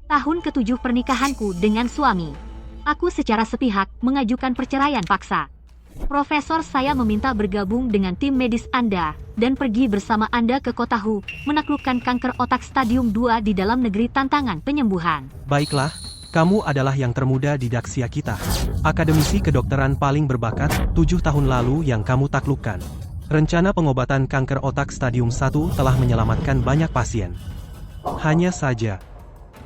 Tahun ke-7 pernikahanku dengan suami. Aku secara sepihak mengajukan perceraian paksa. Profesor saya meminta bergabung dengan tim medis Anda dan pergi bersama Anda ke kota Hu, menaklukkan kanker otak stadium 2 di dalam negeri tantangan penyembuhan. Baiklah, kamu adalah yang termuda di Daxia kita. Akademisi kedokteran paling berbakat, 7 tahun lalu yang kamu taklukkan. Rencana pengobatan kanker otak stadium 1 telah menyelamatkan banyak pasien. Hanya saja,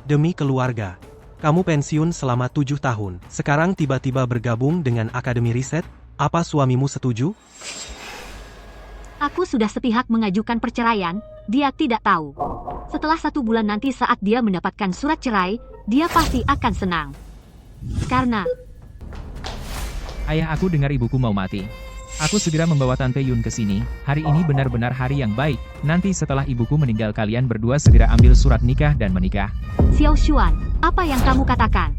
demi keluarga, kamu pensiun selama 7 tahun. Sekarang tiba-tiba bergabung dengan Akademi Riset. Apa suamimu setuju? Aku sudah sepihak mengajukan perceraian, dia tidak tahu. Setelah 1 bulan nanti saat dia mendapatkan surat cerai, dia pasti akan senang. Karena Ayah aku dengar ibuku mau mati. Aku segera membawa Tante Yun ke sini. Hari ini benar-benar hari yang baik. Nanti setelah ibuku meninggal kalian berdua segera ambil surat nikah dan menikah. Xiao Xuan, apa yang kamu katakan?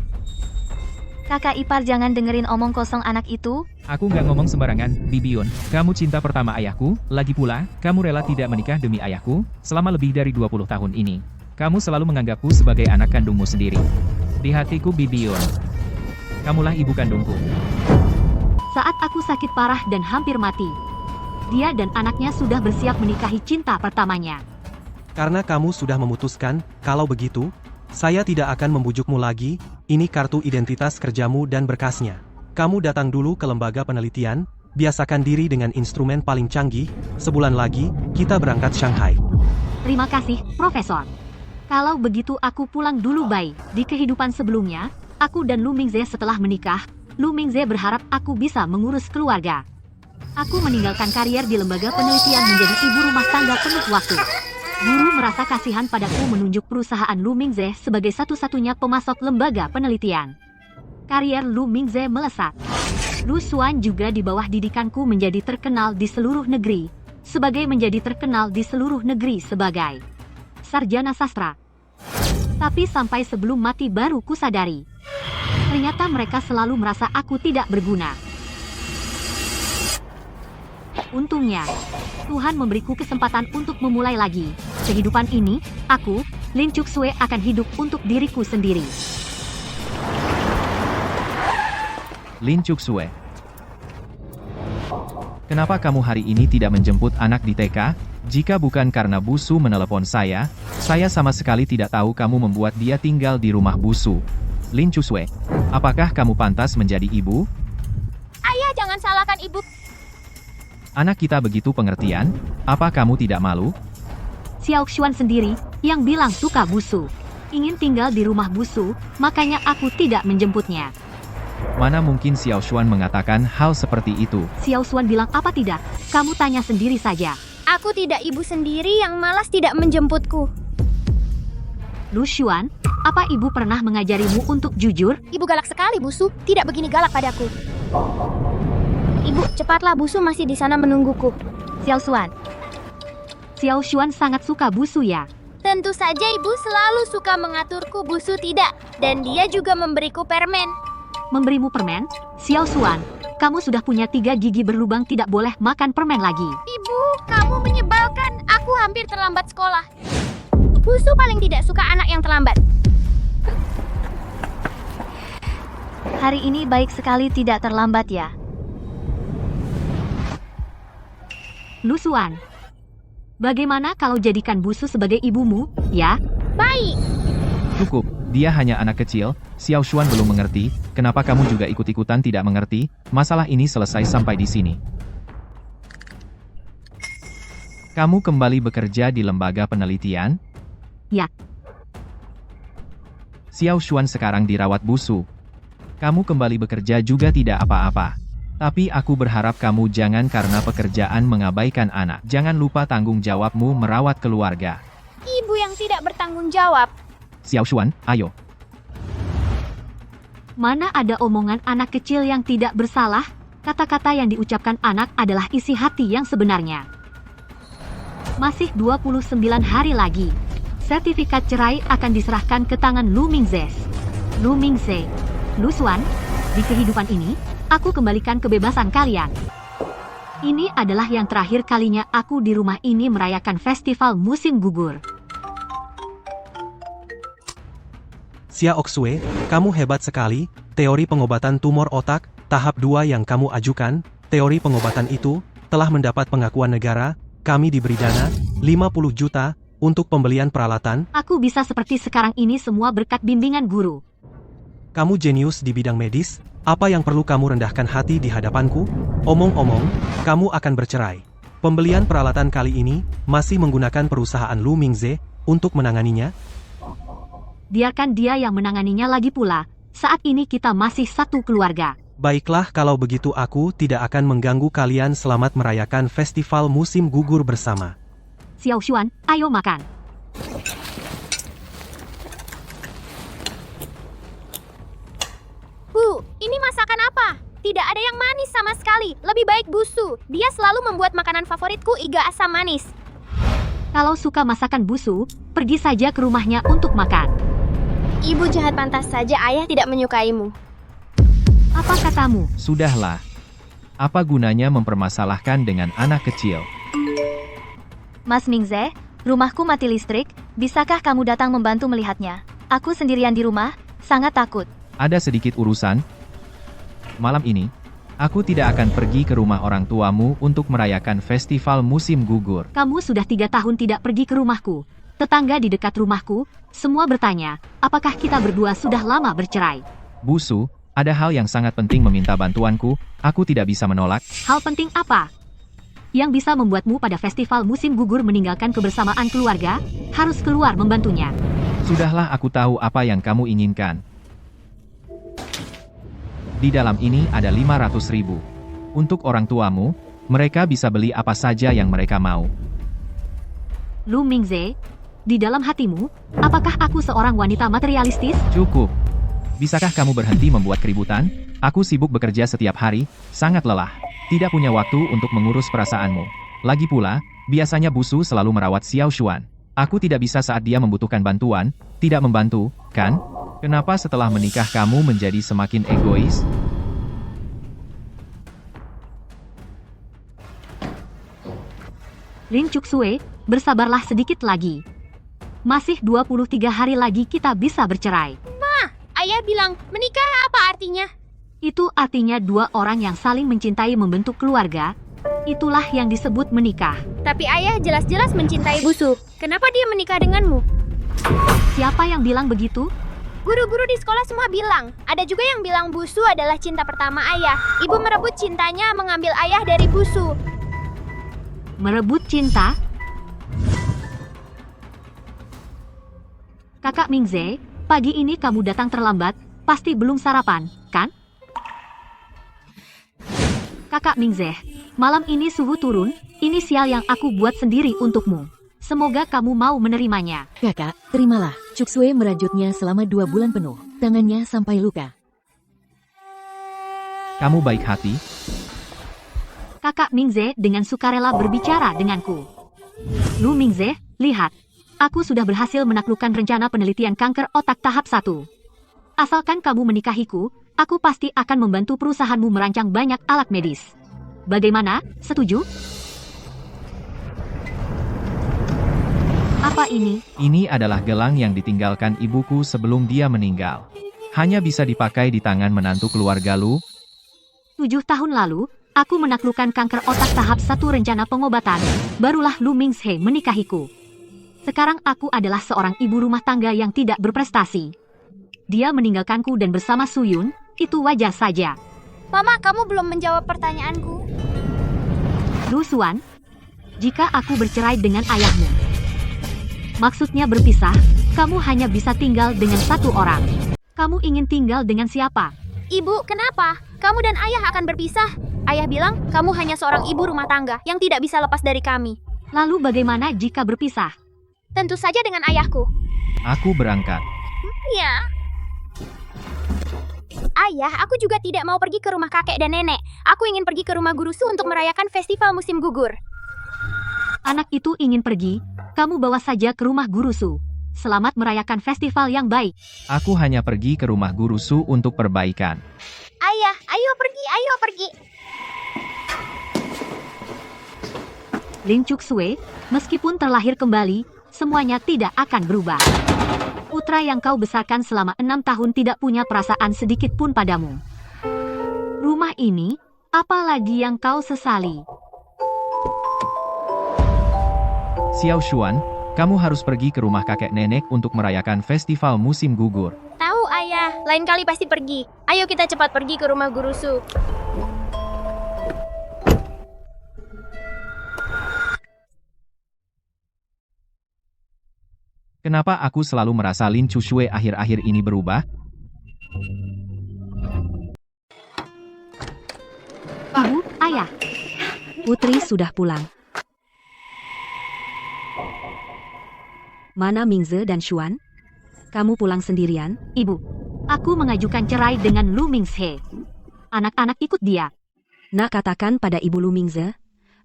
Kakak ipar jangan dengerin omong kosong anak itu. Aku nggak ngomong sembarangan, Bibi Yun. Kamu cinta pertama ayahku, lagi pula, kamu rela tidak menikah demi ayahku, selama lebih dari 20 tahun ini. Kamu selalu menganggapku sebagai anak kandungmu sendiri. Di hatiku Bibi Yun, kamulah ibu kandungku. Saat aku sakit parah dan hampir mati, dia dan anaknya sudah bersiap menikahi cinta pertamanya. Karena kamu sudah memutuskan, kalau begitu, saya tidak akan membujukmu lagi. Ini kartu identitas kerjamu dan berkasnya. Kamu datang dulu ke lembaga penelitian, biasakan diri dengan instrumen paling canggih. Sebulan lagi, kita berangkat Shanghai. Terima kasih, Profesor. Kalau begitu aku pulang dulu, Bai. Di kehidupan sebelumnya, aku dan Lu Mingze setelah menikah, Lu Mingze berharap aku bisa mengurus keluarga. Aku meninggalkan karier di lembaga penelitian menjadi ibu rumah tangga penuh waktu. Guru merasa kasihan padaku menunjuk perusahaan Lu Mingze sebagai satu-satunya pemasok lembaga penelitian. Karier Lu Mingze melesat. Lu Xuan juga di bawah didikanku menjadi terkenal di seluruh negeri, sebagai sarjana sastra. Tapi sampai sebelum mati baru kusadari, ternyata mereka selalu merasa aku tidak berguna. Untungnya, Tuhan memberiku kesempatan untuk memulai lagi. Kehidupan ini, aku, Lin Chuxue akan hidup untuk diriku sendiri. Lin Chuxue, kenapa kamu hari ini tidak menjemput anak di TK? Jika bukan karena Busu menelepon saya sama sekali tidak tahu kamu membuat dia tinggal di rumah Busu. Lin Chuxue, apakah kamu pantas menjadi ibu? Ayah jangan salahkan ibu. Anak kita begitu pengertian, apa kamu tidak malu? Xiao Xuan sendiri, yang bilang suka Busu. Ingin tinggal di rumah Busu, makanya aku tidak menjemputnya. Mana mungkin Xiao Xuan mengatakan hal seperti itu? Xiao Xuan bilang apa tidak? Kamu tanya sendiri saja. Aku tidak ibu sendiri yang malas tidak menjemputku. Lu Xuan, apa ibu pernah mengajarimu untuk jujur? Ibu galak sekali, Busu. Tidak begini galak padaku. Ibu, cepatlah, Busu masih di sana menungguku. Xiao Xuan. Xiao Xuan sangat suka Busu ya? Tentu saja ibu selalu suka mengaturku, Busu tidak. Dan dia juga memberiku permen. Memberimu permen? Xiao Xuan, kamu sudah punya 3 gigi berlubang, tidak boleh makan permen lagi. Ibu, kamu menyebalkan. Aku hampir terlambat sekolah. Busu paling tidak suka anak yang terlambat. Hari ini baik sekali tidak terlambat ya. Lu Xuan, bagaimana kalau jadikan Busu sebagai ibumu, ya? Baik. Cukup, dia hanya anak kecil. Xiao Xuan belum mengerti, kenapa kamu juga ikut-ikutan tidak mengerti? Masalah ini selesai sampai di sini. Kamu kembali bekerja di lembaga penelitian? Ya. Xiao Xuan sekarang dirawat Busu. Kamu kembali bekerja juga tidak apa-apa. Tapi aku berharap kamu jangan karena pekerjaan mengabaikan anak. Jangan lupa tanggung jawabmu merawat keluarga. Ibu yang tidak bertanggung jawab. Xiao Xuan, ayo. Mana ada omongan anak kecil yang tidak bersalah? Kata-kata yang diucapkan anak adalah isi hati yang sebenarnya. Masih 29 hari lagi. Sertifikat cerai akan diserahkan ke tangan Lu Mingze. Lu Mingze, Lu Xuan, di kehidupan ini, aku kembalikan kebebasan kalian. Ini adalah yang terakhir kalinya aku di rumah ini merayakan festival musim gugur. Xia Oxue, kamu hebat sekali. Teori pengobatan tumor otak, tahap 2 yang kamu ajukan, teori pengobatan itu, telah mendapat pengakuan negara. Kami diberi dana, 50 juta, untuk pembelian peralatan. Aku bisa seperti sekarang ini semua berkat bimbingan guru. Kamu jenius di bidang medis, apa yang perlu kamu rendahkan hati di hadapanku? Omong-omong, kamu akan bercerai. Pembelian peralatan kali ini, masih menggunakan perusahaan Lu Mingze, untuk menanganinya? Biarkan dia yang menanganinya lagi pula. Saat ini kita masih satu keluarga. Baiklah kalau begitu aku tidak akan mengganggu kalian. Selamat merayakan festival musim gugur bersama. Xiao Xuan, ayo makan. Bu, ini masakan apa? Tidak ada yang manis sama sekali. Lebih baik Busu. Dia selalu membuat makanan favoritku iga asam manis. Kalau suka masakan Busu, pergi saja ke rumahnya untuk makan. Ibu jahat, pantas saja ayah tidak menyukaimu. Apa katamu? Sudahlah. Apa gunanya mempermasalahkan dengan anak kecil? Mas Mingze, rumahku mati listrik, bisakah kamu datang membantu melihatnya? Aku sendirian di rumah, sangat takut. Ada sedikit urusan. Malam ini, aku tidak akan pergi ke rumah orang tuamu untuk merayakan festival musim gugur. Kamu sudah 3 tahun tidak pergi ke rumahku. Tetangga di dekat rumahku, semua bertanya, apakah kita berdua sudah lama bercerai? Busu, ada hal yang sangat penting meminta bantuanku, aku tidak bisa menolak. Hal penting apa? Yang bisa membuatmu pada festival musim gugur meninggalkan kebersamaan keluarga, harus keluar membantunya. Sudahlah, aku tahu apa yang kamu inginkan. Di dalam ini ada 500.000. Untuk orang tuamu, mereka bisa beli apa saja yang mereka mau. Lu Mingze, di dalam hatimu, apakah aku seorang wanita materialistis? Cukup. Bisakah kamu berhenti membuat keributan? Aku sibuk bekerja setiap hari, sangat lelah. Tidak punya waktu untuk mengurus perasaanmu. Lagi pula, biasanya Busu selalu merawat Xiao Xuan. Aku tidak bisa saat dia membutuhkan bantuan, tidak membantu, kan? Kenapa setelah menikah kamu menjadi semakin egois? Lin Cuksue, bersabarlah sedikit lagi. Masih 23 hari lagi kita bisa bercerai. Ayah bilang, menikah apa artinya? Itu artinya 2 orang yang saling mencintai membentuk keluarga. Itulah yang disebut menikah. Tapi ayah jelas-jelas mencintai Busu. Kenapa dia menikah denganmu? Siapa yang bilang begitu? Guru-guru di sekolah semua bilang. Ada juga yang bilang Busu adalah cinta pertama ayah. Ibu merebut cintanya mengambil ayah dari Busu. Merebut cinta? Kakak Mingze, pagi ini kamu datang terlambat, pasti belum sarapan, kan? Kakak Mingze, malam ini suhu turun, ini sial yang aku buat sendiri untukmu. Semoga kamu mau menerimanya. Kakak, terimalah. Cuksue merajutnya selama 2 bulan penuh. Tangannya sampai luka. Kamu baik hati? Kakak Mingze dengan sukarela berbicara denganku. Lu Mingze, lihat. Aku sudah berhasil menaklukkan rencana penelitian kanker otak tahap 1. Asalkan kamu menikahiku, aku pasti akan membantu perusahaanmu merancang banyak alat medis. Bagaimana? Setuju? Apa ini? Ini adalah gelang yang ditinggalkan ibuku sebelum dia meninggal. Hanya bisa dipakai di tangan menantu keluarga Lu. 7 tahun lalu, aku menaklukkan kanker otak tahap 1 rencana pengobatan, barulah Lu Mingze menikahiku. Sekarang aku adalah seorang ibu rumah tangga yang tidak berprestasi. Dia meninggalkanku dan bersama Suyun, itu wajar saja. Mama, kamu belum menjawab pertanyaanku. Lu Xuan, jika aku bercerai dengan ayahmu, maksudnya berpisah, kamu hanya bisa tinggal dengan 1 orang. Kamu ingin tinggal dengan siapa? Ibu, kenapa? Kamu dan ayah akan berpisah. Ayah bilang, kamu hanya seorang ibu rumah tangga yang tidak bisa lepas dari kami. Lalu bagaimana jika berpisah? Tentu saja dengan ayahku. Aku berangkat. Ya. Ayah, aku juga tidak mau pergi ke rumah kakek dan nenek. Aku ingin pergi ke rumah gurusu untuk merayakan festival musim gugur. Anak itu ingin pergi, kamu bawa saja ke rumah gurusu. Selamat merayakan festival yang baik. Aku hanya pergi ke rumah gurusu untuk perbaikan. Ayah, ayo pergi. Lin Cuksue, meskipun terlahir kembali, semuanya tidak akan berubah. Putra yang kau besarkan selama 6 tahun tidak punya perasaan sedikit pun padamu. Rumah ini, apalagi yang kau sesali? Xiao Xuan, kamu harus pergi ke rumah kakek nenek untuk merayakan festival musim gugur. Tahu ayah, lain kali pasti pergi. Ayo kita cepat pergi ke rumah Guru Su. Kenapa aku selalu merasa Lin Chushue akhir-akhir ini berubah? Ibu, ayah. Putri sudah pulang. Mana Mingze dan Xuan? Kamu pulang sendirian? Ibu, aku mengajukan cerai dengan Lu Mingze. Anak-anak ikut dia. Nak, katakan pada Ibu Lu Mingze,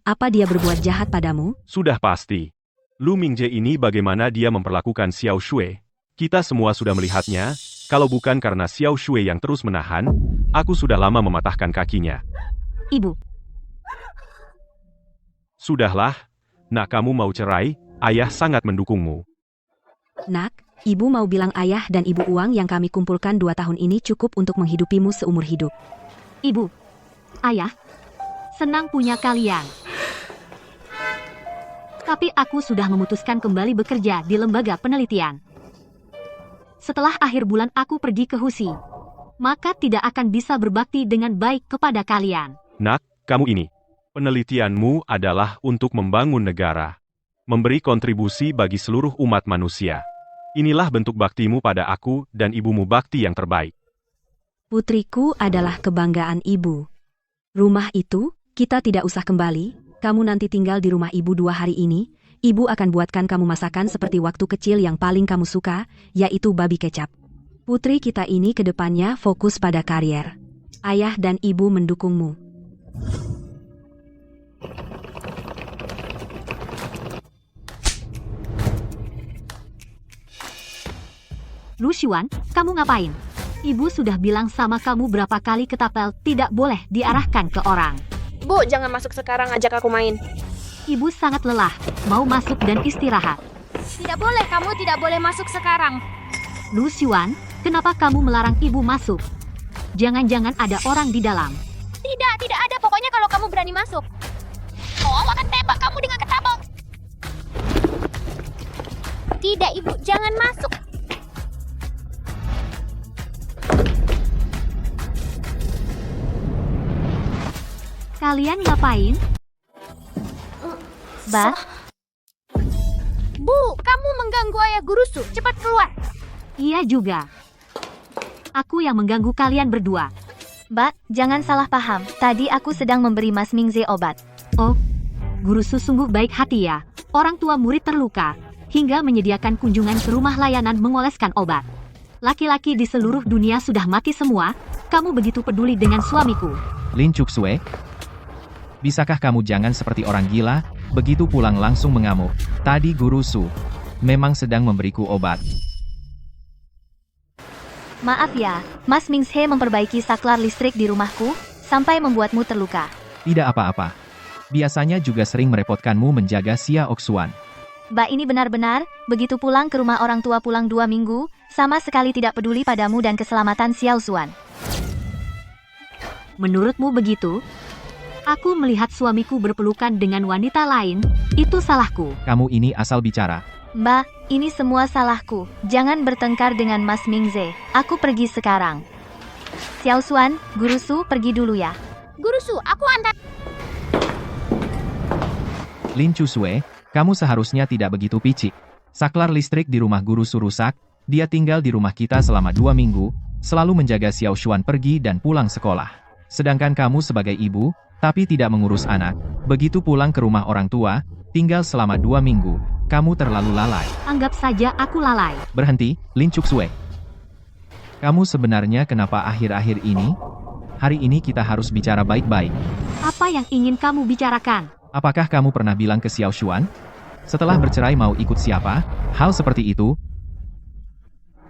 apa dia berbuat jahat padamu? Sudah pasti. Lu Mingze ini bagaimana dia memperlakukan Xiao Shui. Kita semua sudah melihatnya, kalau bukan karena Xiao Shui yang terus menahan, aku sudah lama mematahkan kakinya. Ibu, Sudahlah, nak kamu mau cerai, ayah sangat mendukungmu. Nak, Ibu mau bilang ayah dan Ibu uang yang kami kumpulkan 2 tahun ini cukup untuk menghidupimu seumur hidup. ibu, ayah, senang punya kalian. Tapi aku sudah memutuskan kembali bekerja di lembaga penelitian. Setelah akhir bulan aku pergi ke Husi, maka tidak akan bisa berbakti dengan baik kepada kalian. Nak, kamu ini. Penelitianmu adalah untuk membangun negara. Memberi kontribusi bagi seluruh umat manusia. Inilah bentuk baktimu pada aku dan ibumu bakti yang terbaik. Putriku adalah kebanggaan Ibu. Rumah itu, kita tidak usah kembali. Kamu nanti tinggal di rumah Ibu 2 hari ini. Ibu akan buatkan kamu masakan seperti waktu kecil yang paling kamu suka, yaitu babi kecap. Putri kita ini ke depannya fokus pada karier. Ayah dan Ibu mendukungmu. Lu Xuan, kamu ngapain? Ibu sudah bilang sama kamu berapa kali ketapel tidak boleh diarahkan ke orang. Bu, jangan masuk sekarang, ajak aku main. Ibu sangat lelah, mau masuk dan istirahat. Tidak boleh, kamu tidak boleh masuk sekarang. Lu Xuan, kenapa kamu melarang ibu masuk? Jangan-jangan ada orang di dalam. Tidak ada. Pokoknya kalau kamu berani masuk, oh, akan tembak kamu dengan ketapel. Tidak, Ibu, jangan masuk. Kalian ngapain? Ba, Bu, kamu mengganggu ayah Guru Su. Cepat keluar. Iya juga. Aku yang mengganggu kalian berdua. Ba, jangan salah paham. Tadi aku sedang memberi Mas Mingze obat. Oh, Guru Su sungguh baik hati ya. Orang tua murid terluka, hingga menyediakan kunjungan ke rumah layanan mengoleskan obat. Laki-laki di seluruh dunia sudah mati semua, kamu begitu peduli dengan suamiku. Lin Chuxue, bisakah kamu jangan seperti orang gila, begitu pulang langsung mengamuk? Tadi Guru Su memang sedang memberiku obat. Maaf ya, Mas Mingze memperbaiki saklar listrik di rumahku, sampai membuatmu terluka. Tidak apa-apa. Biasanya juga sering merepotkanmu menjaga Xiao Xuan. Ba ini benar-benar, begitu pulang ke rumah orang tua pulang 2 minggu, sama sekali tidak peduli padamu dan keselamatan Xiao Xuan. Menurutmu begitu? Aku melihat suamiku berpelukan dengan wanita lain, itu salahku. Kamu ini asal bicara. Ba, ini semua salahku. Jangan bertengkar dengan Mas Mingze. Aku pergi sekarang. Xiao Xuan, Guru Su pergi dulu ya. Guru Su, aku antar. Lin Chuxue, kamu seharusnya tidak begitu picik. Saklar listrik di rumah Guru Su rusak, dia tinggal di rumah kita selama 2 minggu, selalu menjaga Xiao Xuan pergi dan pulang sekolah. Sedangkan kamu sebagai ibu, tapi tidak mengurus anak, begitu pulang ke rumah orang tua, tinggal selama 2 minggu, kamu terlalu lalai. Anggap saja aku lalai. Berhenti, Lin Chuxue. Kamu sebenarnya kenapa akhir-akhir ini? Hari ini kita harus bicara baik-baik. Apa yang ingin kamu bicarakan? Apakah kamu pernah bilang ke Xiao Xuan? Setelah bercerai mau ikut siapa? Hal seperti itu?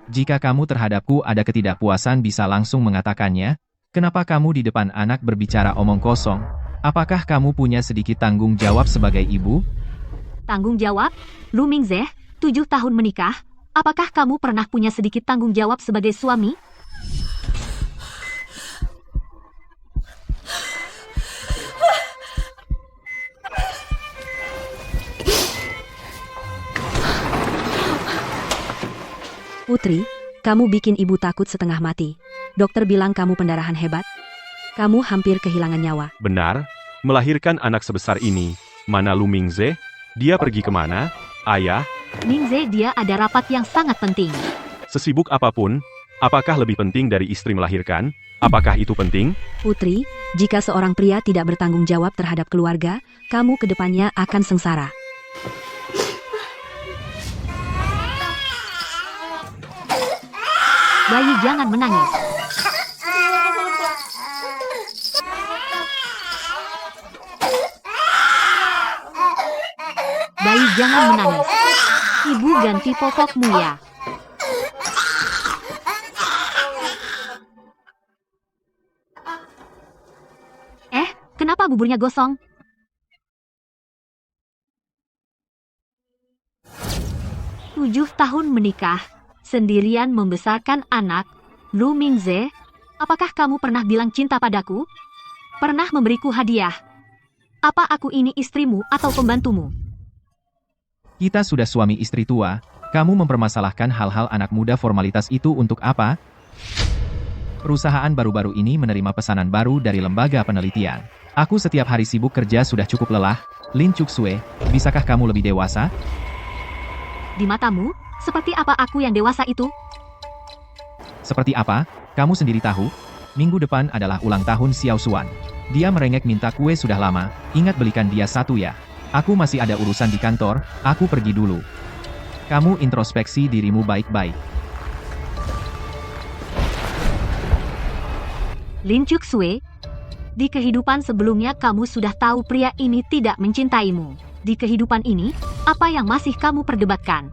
Jika kamu terhadapku ada ketidakpuasan bisa langsung mengatakannya. Kenapa kamu di depan anak berbicara omong kosong? Apakah kamu punya sedikit tanggung jawab sebagai ibu? Tanggung jawab? Lu Mingze, 7 tahun menikah, apakah kamu pernah punya sedikit tanggung jawab sebagai suami? Putri, kamu bikin ibu takut setengah mati. Dokter bilang kamu pendarahan hebat. Kamu hampir kehilangan nyawa. Benar, melahirkan anak sebesar ini. Mana Lu Mingze? Dia pergi kemana? Ayah, Mingze, dia ada rapat yang sangat penting. sesibuk apapun, apakah lebih penting dari istri melahirkan? Apakah itu penting? Putri, jika seorang pria tidak bertanggung jawab terhadap keluarga, kamu ke depannya akan sengsara. Bayi jangan menangis. Bayi jangan menangis. Ibu ganti popokmu ya. Kenapa buburnya gosong? Tujuh tahun menikah, sendirian membesarkan anak. Lu Mingze, apakah kamu pernah bilang cinta padaku? Pernah memberiku hadiah? Apa aku ini istrimu atau pembantumu? Kita sudah suami istri tua, kamu mempermasalahkan hal-hal anak muda formalitas itu untuk apa? Perusahaan baru-baru ini menerima pesanan baru dari lembaga penelitian. Aku setiap hari sibuk kerja sudah cukup lelah. Lin Chuksue, bisakah kamu lebih dewasa? Di matamu, seperti apa aku yang dewasa itu? Seperti apa? Kamu sendiri tahu? Minggu depan adalah ulang tahun Xiao Xuan. Dia merengek minta kue sudah lama, ingat belikan dia satu ya. Aku masih ada urusan di kantor, aku pergi dulu. Kamu introspeksi dirimu baik-baik. Lin Chuksue, di kehidupan sebelumnya kamu sudah tahu pria ini tidak mencintaimu. Di kehidupan ini, apa yang masih kamu perdebatkan?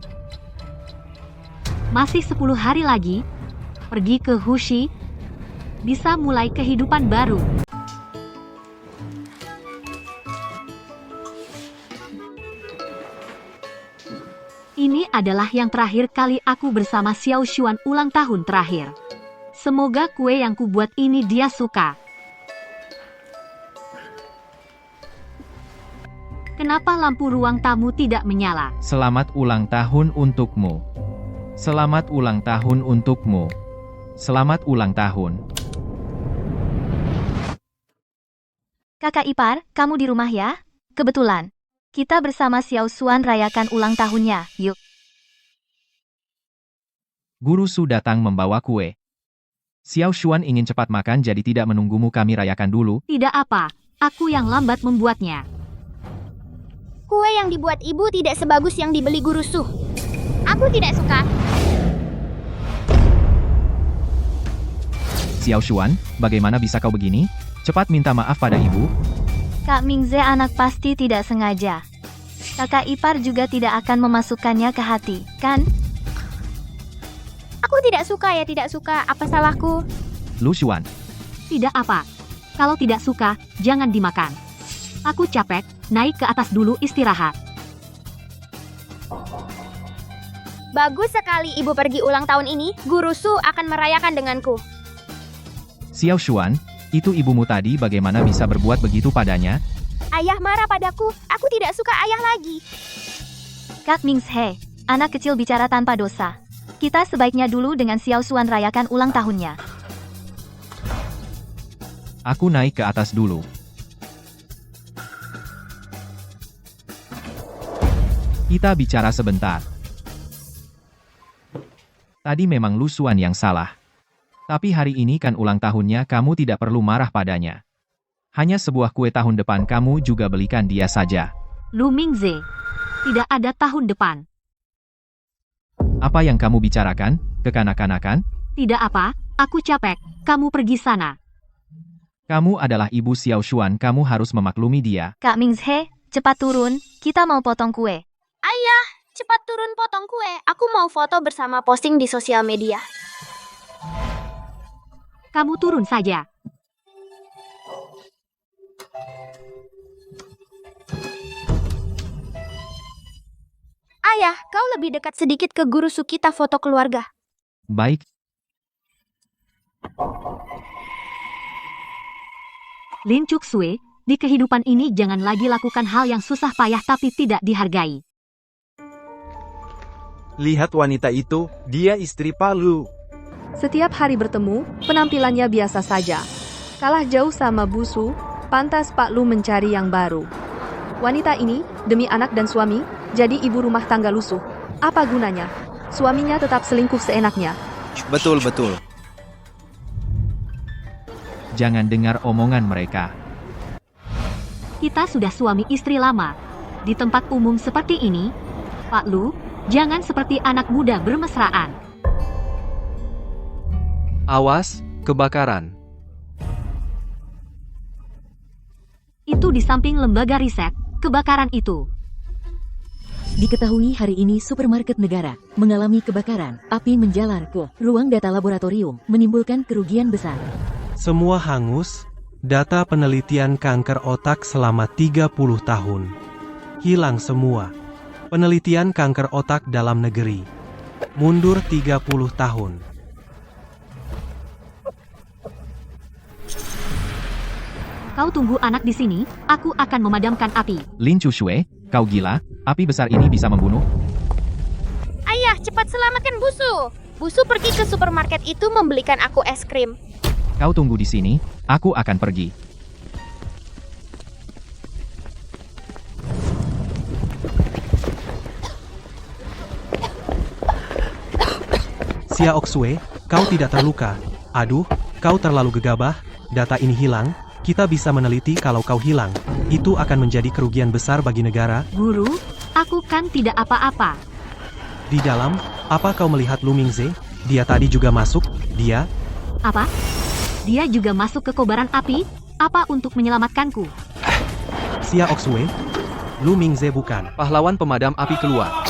Masih 10 hari lagi, pergi ke Hushi, bisa mulai kehidupan baru. Ini adalah yang terakhir kali aku bersama Xiao Xuan ulang tahun terakhir. Semoga kue yang kubuat ini dia suka. Kenapa lampu ruang tamu tidak menyala? Selamat ulang tahun untukmu. Selamat ulang tahun untukmu. Selamat ulang tahun. Kakak ipar, kamu di rumah ya? Kebetulan. Kita bersama Xiao Xuan rayakan ulang tahunnya, yuk. Guru Su datang membawa kue. Xiao Xuan ingin cepat makan jadi tidak menunggumu, kami rayakan dulu. Tidak apa, aku yang lambat membuatnya. Kue yang dibuat ibu tidak sebagus yang dibeli guru Su. Aku tidak suka. Xiao Xuan, bagaimana bisa kau begini? Cepat minta maaf pada ibu. Kak Mingze anak pasti tidak sengaja. Kakak ipar juga tidak akan memasukkannya ke hati, kan? Aku tidak suka ya, tidak suka. Apa salahku? Lu Xuan, Tidak apa. Kalau tidak suka, jangan dimakan. Aku capek, naik ke atas dulu istirahat. Bagus sekali ibu pergi ulang tahun ini. Guru Su akan merayakan denganku. Xiao Xuan, itu ibumu tadi bagaimana bisa berbuat begitu padanya? Ayah marah padaku. Aku tidak suka ayah lagi. Kak Mingze, anak kecil bicara tanpa dosa. Kita sebaiknya dulu dengan Xiao Xuan rayakan ulang tahunnya. Aku naik ke atas dulu. Kita bicara sebentar. Tadi memang Lu Xuan yang salah. Tapi hari ini kan ulang tahunnya, kamu tidak perlu marah padanya. Hanya sebuah kue tahun depan kamu juga belikan dia saja. Lu Mingze, tidak ada tahun depan. Apa yang kamu bicarakan, kekanak-kanakan? Tidak apa, aku capek, kamu pergi sana. Kamu adalah ibu Xiao Xuan, kamu harus memaklumi dia. Kak Mingze, cepat turun, kita mau potong kue. Ayah, cepat turun potong kue. Aku mau foto bersama posting di sosial media. Kamu turun saja. Ayah, kau lebih dekat sedikit ke guru Sukita foto keluarga. Baik, Lin Cuxue, di kehidupan ini jangan lagi lakukan hal yang susah payah tapi tidak dihargai. Lihat wanita itu, dia istri Palu. Setiap hari bertemu, penampilannya biasa saja. Kalah jauh sama Busu, pantas Pak Lu mencari yang baru. Wanita ini, demi anak dan suami, jadi ibu rumah tangga lusuh. Apa gunanya? Suaminya tetap selingkuh seenaknya. Betul-betul. jangan dengar omongan mereka. Kita sudah suami istri lama. Di tempat umum seperti ini, Pak Lu, jangan seperti anak muda bermesraan. Awas, kebakaran. Itu di samping lembaga riset, kebakaran itu. Diketahui hari ini supermarket negara mengalami kebakaran. Api menjalar ke ruang data laboratorium, menimbulkan kerugian besar. Semua hangus, data penelitian kanker otak selama 30 tahun. Hilang semua. Penelitian kanker otak dalam negeri. Mundur 30 tahun. Kau tunggu anak di sini, aku akan memadamkan api. Lin Cuxue, kau gila? Api besar ini bisa membunuh? Ayah, cepat selamatkan Busu. Busu pergi ke supermarket itu membelikan aku es krim. Kau tunggu di sini, aku akan pergi. Xiao Xue, kau tidak terluka. Aduh, kau terlalu gegabah, data ini hilang. Kita bisa meneliti kalau kau hilang. Itu akan menjadi kerugian besar bagi negara. Guru, aku kan tidak apa-apa. Di dalam, apa kau melihat Lu Mingze? Dia tadi juga masuk, dia... Apa? Dia juga masuk ke kobaran api? Apa untuk menyelamatkanku? Xiao Xue? Lu Mingze bukan. Pahlawan pemadam api keluar.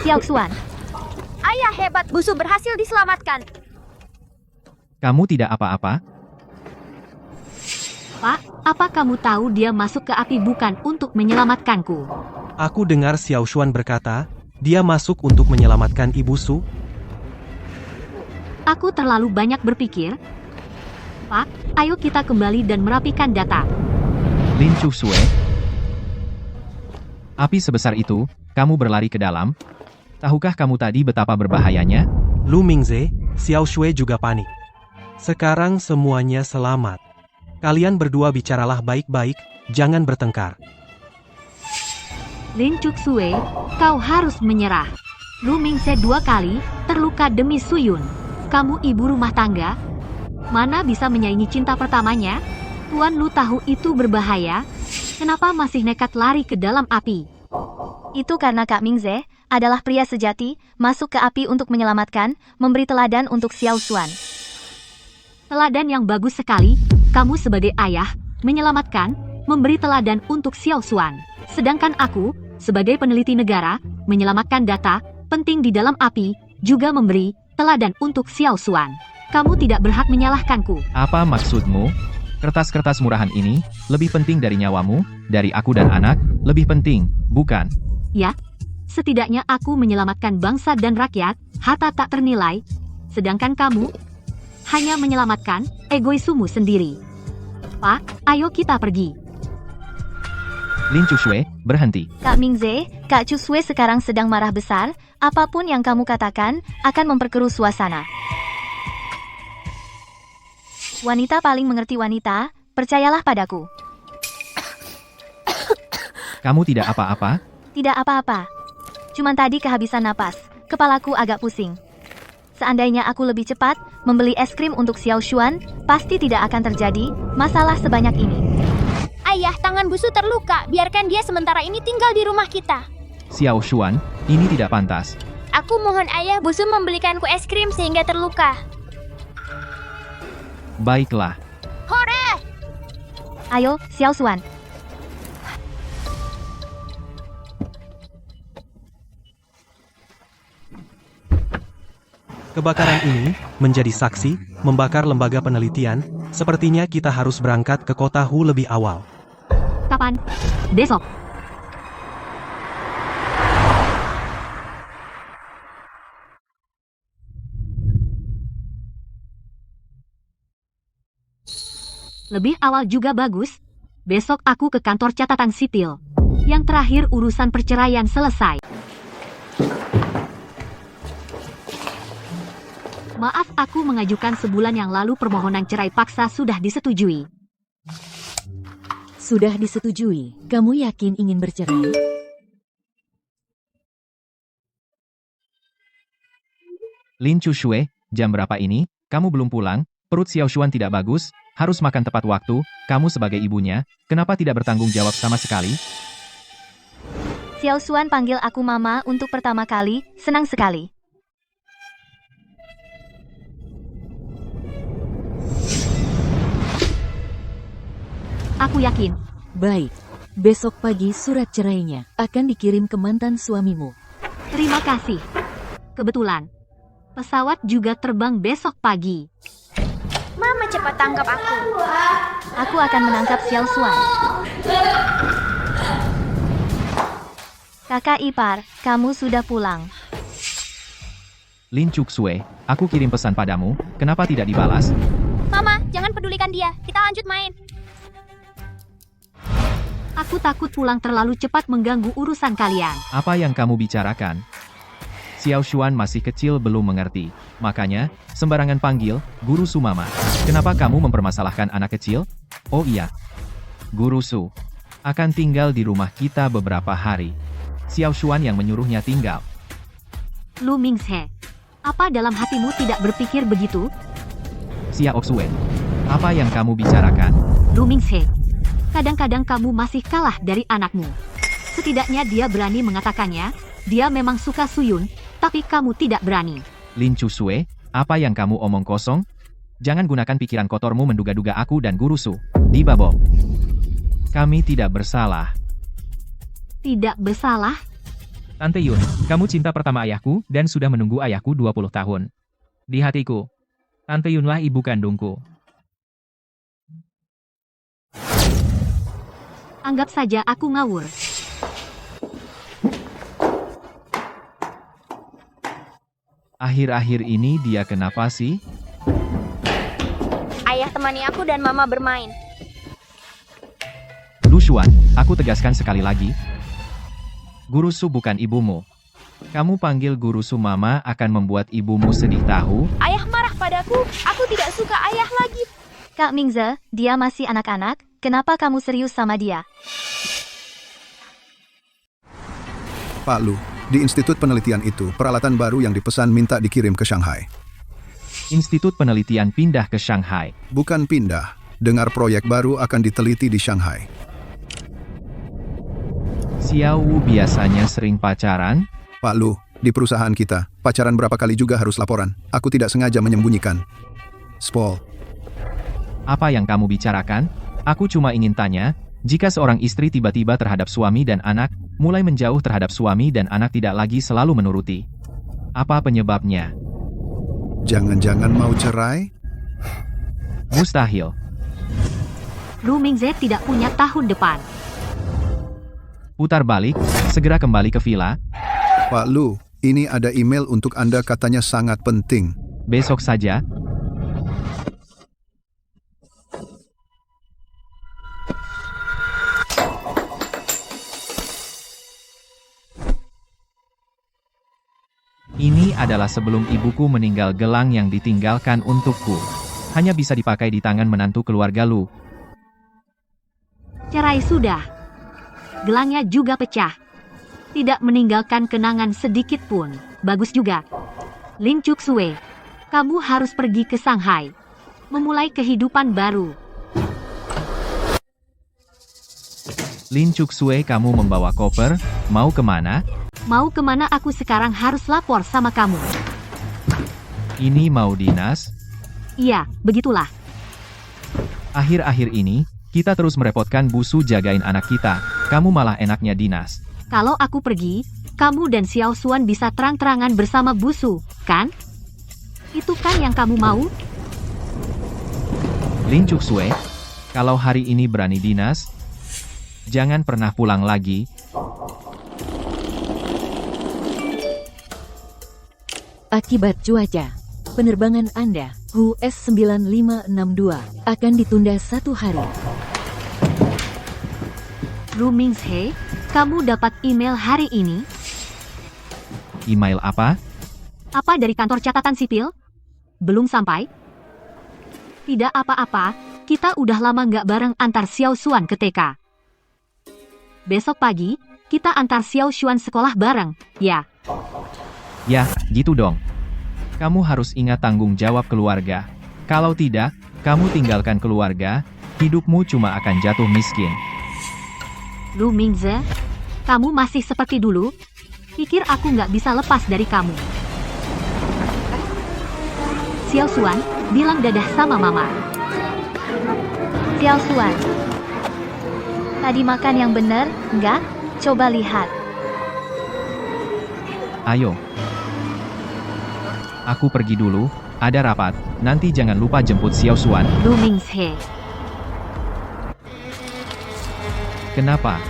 Xiao Xuan, Ayah hebat, Busu berhasil diselamatkan. Kamu tidak apa-apa? Pak, apa kamu tahu dia masuk ke api bukan untuk menyelamatkanku? Aku dengar Xiao Xuan berkata, dia masuk untuk menyelamatkan Ibu Su. Aku terlalu banyak berpikir. Pak, ayo kita kembali dan merapikan data. Lin Cuxue, api sebesar itu, kamu berlari ke dalam? Tahukah kamu tadi betapa berbahayanya? Lu Mingze, Xiao Xue juga panik. Sekarang semuanya selamat. Kalian berdua bicaralah baik-baik, jangan bertengkar. Lin Cuxue, kau harus menyerah. Lu Mingze 2 kali terluka demi Suyun. Kamu ibu rumah tangga? Mana bisa menyaingi cinta pertamanya? Tuan Lu tahu itu berbahaya. Kenapa masih nekat lari ke dalam api? itu karena Kak Mingze adalah pria sejati, masuk ke api untuk menyelamatkan, memberi teladan untuk Xiao Xuan. Teladan yang bagus sekali, kamu sebagai ayah, menyelamatkan, memberi teladan untuk Xiao Xuan. Sedangkan aku, sebagai peneliti negara, menyelamatkan data, penting di dalam api, juga memberi teladan untuk Xiao Xuan. Kamu tidak berhak menyalahkanku. Apa maksudmu? Kertas-kertas murahan ini, lebih penting dari nyawamu, dari aku dan anak, lebih penting, bukan? Ya, setidaknya aku menyelamatkan bangsa dan rakyat, harta tak ternilai. Sedangkan kamu, hanya menyelamatkan egoismu sendiri. Pak, ayo kita pergi. Lin Cuxue, berhenti. Kak Mingze, Kak Cuxue sekarang sedang marah besar, apapun yang kamu katakan, akan memperkeruh suasana. Wanita paling mengerti wanita, percayalah padaku. Kamu tidak apa-apa? Tidak apa-apa. Cuman tadi kehabisan napas, kepalaku agak pusing. Seandainya aku lebih cepat membeli es krim untuk Xiao Xuan, pasti tidak akan terjadi masalah sebanyak ini. Ayah, tangan Busu terluka. Biarkan dia sementara ini tinggal di rumah kita. Xiao Xuan, ini tidak pantas. Aku mohon ayah Busu membelikanku es krim sehingga terluka. Baiklah. Hore! Ayo, Xiao Xuan. Kebakaran ini menjadi saksi, membakar lembaga penelitian. Sepertinya kita harus berangkat ke kota Hu lebih awal. Kapan? Xuan. Besok. Lebih awal juga bagus. Besok aku ke kantor catatan sipil. Yang terakhir urusan perceraian selesai. Maaf, aku mengajukan sebulan yang lalu permohonan cerai paksa sudah disetujui. Sudah disetujui. Kamu yakin ingin bercerai? Lin Chushue, jam berapa ini? Kamu belum pulang? Perut Xiao Xuan tidak bagus, harus makan tepat waktu. Kamu sebagai ibunya, kenapa tidak bertanggung jawab sama sekali? Xiao Xuan panggil aku mama untuk pertama kali, senang sekali. Aku yakin. Baik. Besok pagi surat cerainya akan dikirim ke mantan suamimu. Terima kasih. Kebetulan, pesawat juga terbang besok pagi. Mama cepat tangkap aku. Aku akan menangkap Xiao Xuan. Kakak ipar, kamu sudah pulang. Lin Chuxue, aku kirim pesan padamu, kenapa tidak dibalas? Mama, jangan pedulikan dia. Kita lanjut main. Aku takut pulang terlalu cepat mengganggu urusan kalian. Apa yang kamu bicarakan? Xiao Xuan masih kecil belum mengerti. Makanya, sembarangan panggil, Guru Su Mama. Kenapa kamu mempermasalahkan anak kecil? Oh iya. Guru Su akan tinggal di rumah kita beberapa hari. Xiao Xuan yang menyuruhnya tinggal. Lu Mingse, apa dalam hatimu tidak berpikir begitu? Xiao Xue, apa yang kamu bicarakan? Lu Mingse, kadang-kadang kamu masih kalah dari anakmu. Setidaknya dia berani mengatakannya. Dia memang suka Suyun, tapi kamu tidak berani. Lin Chushue, apa yang kamu omong kosong? Jangan gunakan pikiran kotormu menduga-duga aku dan Guru Su. Di Babo. Kami tidak bersalah. Tidak bersalah? Tante Yun, kamu cinta pertama ayahku dan sudah menunggu ayahku 20 tahun. Di hatiku, Tante Yunlah ibu kandungku. Anggap saja aku ngawur. Akhir-akhir ini dia kenapa sih? Ayah temani aku dan mama bermain. Lu Xuan, aku tegaskan sekali lagi. Guru Su bukan ibumu. Kamu panggil Guru Su Mama akan membuat ibumu sedih tahu? Ayah marah padaku. Aku tidak suka ayah lagi. Kak Mingze, dia masih anak-anak, kenapa kamu serius sama dia? Pak Lu, di Institut Penelitian itu, peralatan baru yang dipesan minta dikirim ke Shanghai. Institut Penelitian pindah ke Shanghai. Bukan pindah, dengar proyek baru akan diteliti di Shanghai. Xiao Wu biasanya sering pacaran? Pak Lu, di perusahaan kita, pacaran berapa kali juga harus laporan. Aku tidak sengaja menyembunyikan. Spol. Apa yang kamu bicarakan? Aku cuma ingin tanya, jika seorang istri tiba-tiba terhadap suami dan anak, mulai menjauh terhadap suami dan anak tidak lagi selalu menuruti. Apa penyebabnya? Jangan-jangan mau cerai? Mustahil. Lu Mingze tidak punya tahun depan. Putar balik, segera kembali ke villa. Pak Lu, ini ada email untuk Anda katanya sangat penting. Besok saja. Ini adalah sebelum ibuku meninggal gelang yang ditinggalkan untukku. Hanya bisa dipakai di tangan menantu keluarga Lu. Cerai sudah. Gelangnya juga pecah. Tidak meninggalkan kenangan sedikit pun. Bagus juga. Lin Chuxue, kamu harus pergi ke Shanghai. Memulai kehidupan baru. Lin Chuxue, kamu membawa koper, mau kemana? Mau kemana aku sekarang harus lapor sama kamu. Ini mau dinas? Iya, begitulah. Akhir-akhir ini, kita terus merepotkan Bu Su jagain anak kita. Kamu malah enaknya dinas. Kalau aku pergi, kamu dan Xiao Xuan bisa terang-terangan bersama Bu Su, kan? Itu kan yang kamu mau? Lin Chuxue, kalau hari ini berani dinas, Jangan pernah pulang lagi. Akibat cuaca, penerbangan Anda, US 9562, akan ditunda 1 hari. Lu Mingze, kamu dapat email hari ini? Email apa? Apa dari kantor catatan sipil? Belum sampai? Tidak apa-apa, kita udah lama nggak bareng antar Xiao Xuan ke TK. Besok pagi, kita antar Xiao Xuan sekolah bareng, ya. Ya, gitu dong. Kamu harus ingat tanggung jawab keluarga. Kalau tidak, kamu tinggalkan keluarga, hidupmu cuma akan jatuh miskin. Lu Mingze, kamu masih seperti dulu? Pikir aku nggak bisa lepas dari kamu. Xiao Xuan, bilang dadah sama mama. Xiao Xuan. Tadi makan yang benar, enggak? Coba lihat. Ayo. Aku pergi dulu, ada rapat. Nanti jangan lupa jemput Xiao Xuan. Lu Mingze. Kenapa?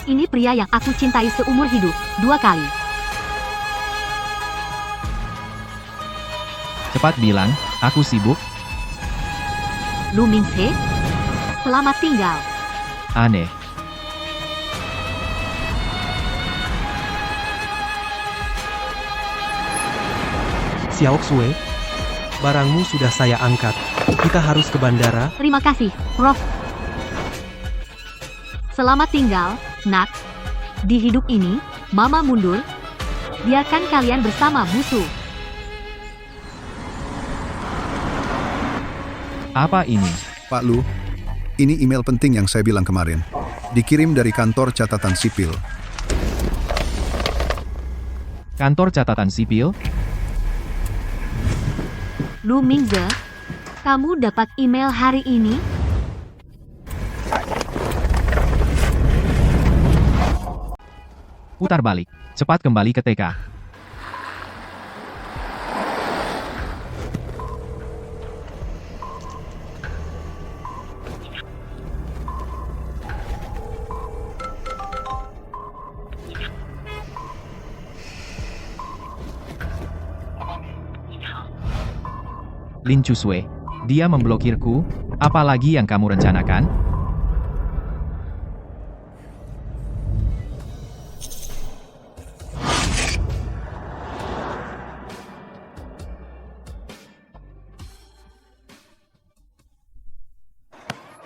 Ini pria yang aku cintai seumur hidup, 2 kali. Cepat bilang, aku sibuk. Lu Mingze, selamat tinggal. Aneh. Xiao Xue, barangmu sudah saya angkat. Kita harus ke bandara. Terima kasih, Prof. Selamat tinggal, nak. Di hidup ini, Mama mundur. Biarkan kalian bersama musuh. Apa ini? Pak Lu, ini email penting yang saya bilang kemarin. Dikirim dari kantor catatan sipil. Kantor catatan sipil? Lu Mingze, kamu dapat email hari ini? Putar balik. Cepat kembali ke TK. Lin Chusue, dia memblokirku. Apalagi yang kamu rencanakan?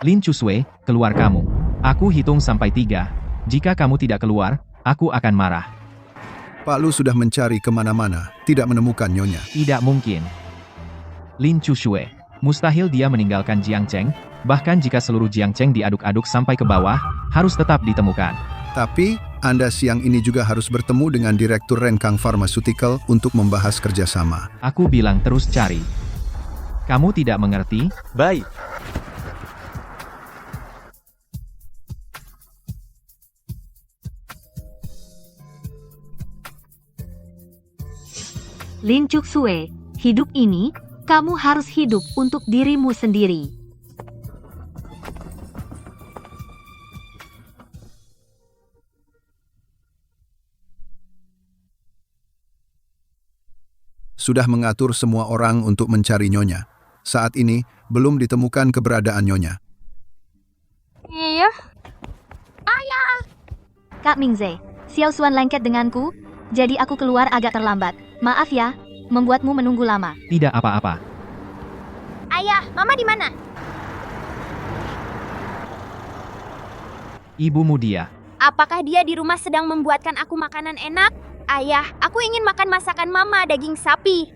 Lin Chusue, keluar kamu. Aku hitung sampai 3. Jika kamu tidak keluar, aku akan marah. Pak Lu sudah mencari kemana-mana, tidak menemukan Nyonya. Tidak mungkin. Lin Chusue, mustahil dia meninggalkan Jiangcheng, bahkan jika seluruh Jiangcheng diaduk-aduk sampai ke bawah, harus tetap ditemukan. Tapi, Anda siang ini juga harus bertemu dengan Direktur Renkang Pharmaceutical untuk membahas kerjasama. Aku bilang terus cari. Kamu tidak mengerti? Baik. Lin Chusue, hidup ini, kamu harus hidup untuk dirimu sendiri. Sudah mengatur semua orang untuk mencari Nyonya. Saat ini, belum ditemukan keberadaan Nyonya. Iya. Kak Mingze, Xiao Xuan lengket denganku, jadi aku keluar agak terlambat. Maaf ya, membuatmu menunggu lama. Tidak apa-apa. Ayah, Mama di mana? Ibumu dia. Apakah dia di rumah sedang membuatkan aku makanan enak? Ayah, aku ingin makan masakan Mama daging sapi.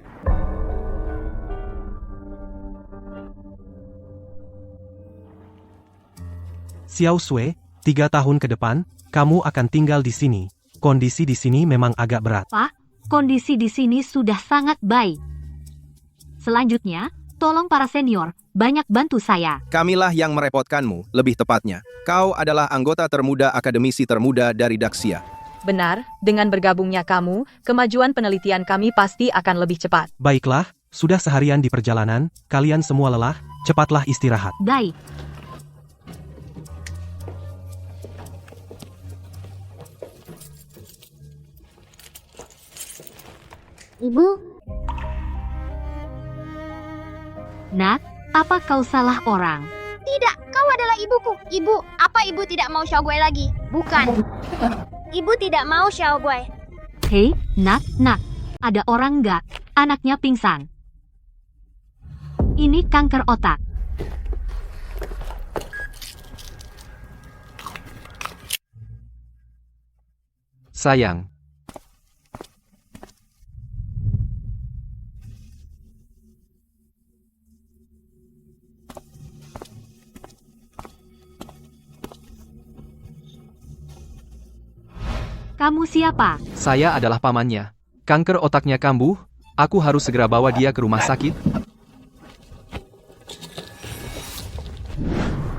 Xiao Xue, 3 tahun ke depan, kamu akan tinggal di sini. Kondisi di sini memang agak berat. Pak, kondisi di sini sudah sangat baik. Selanjutnya, tolong para senior, banyak bantu saya. Kamilah yang merepotkanmu, lebih tepatnya. Kau adalah anggota termuda akademisi termuda dari Daxia. Benar, dengan bergabungnya kamu, kemajuan penelitian kami pasti akan lebih cepat. Baiklah, sudah seharian di perjalanan, kalian semua lelah, cepatlah istirahat. Baik. Ibu, Nak, apa kau salah orang? tidak, kau adalah ibuku. Ibu, apa ibu tidak mau Xiaoguai lagi? Bukan. Ibu tidak mau Xiaoguai. Hei, Nak, ada orang nggak? Anaknya pingsan. Ini kanker otak. Sayang. Kamu siapa? Saya adalah pamannya. Kanker otaknya kambuh, aku harus segera bawa dia ke rumah sakit.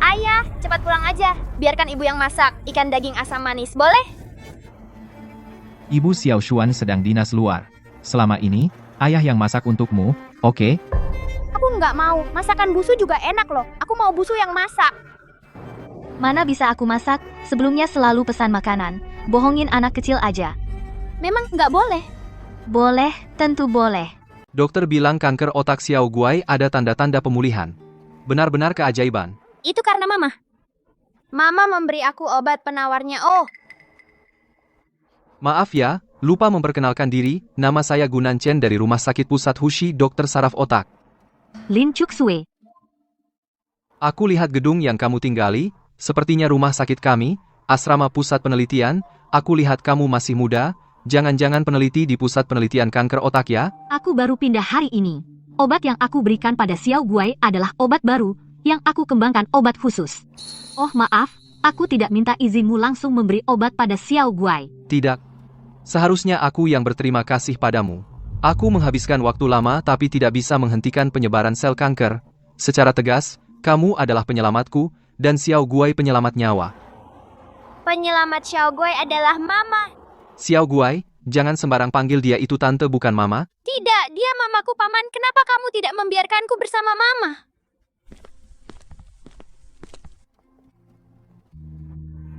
Ayah, cepat pulang aja. Biarkan ibu yang masak ikan daging asam manis, boleh? Ibu Xiao Xuan sedang dinas luar. Selama ini, ayah yang masak untukmu, oke? Aku nggak mau. Masakan busu juga enak loh. Aku mau busu yang masak. Mana bisa aku masak? Sebelumnya selalu pesan makanan. Bohongin anak kecil aja. Memang nggak boleh. Boleh, tentu boleh. Dokter bilang kanker otak Xiao Guai ada tanda-tanda pemulihan. Benar-benar keajaiban. Itu karena mama. Mama memberi aku obat penawarnya. Oh, Maaf ya, lupa memperkenalkan diri, nama saya Gunan Chen dari Rumah Sakit Pusat Hushi Dokter Saraf Otak. Lin Chuksue. Aku lihat gedung yang kamu tinggali, sepertinya rumah sakit kami, asrama pusat penelitian, aku lihat kamu masih muda, jangan-jangan peneliti di pusat penelitian kanker otak ya? Aku baru pindah hari ini. Obat yang aku berikan pada Xiao Guai adalah obat baru, yang aku kembangkan obat khusus. Oh maaf, aku tidak minta izinmu langsung memberi obat pada Xiao Guai. Tidak. Seharusnya aku yang berterima kasih padamu. Aku menghabiskan waktu lama tapi tidak bisa menghentikan penyebaran sel kanker. Secara tegas, kamu adalah penyelamatku, dan Xiao Guai penyelamat nyawa. penyelamat Xiaoguai adalah mama. Xiao Guai, jangan sembarang panggil dia itu tante bukan mama. Tidak, dia mamaku paman. Kenapa kamu tidak membiarkanku bersama mama?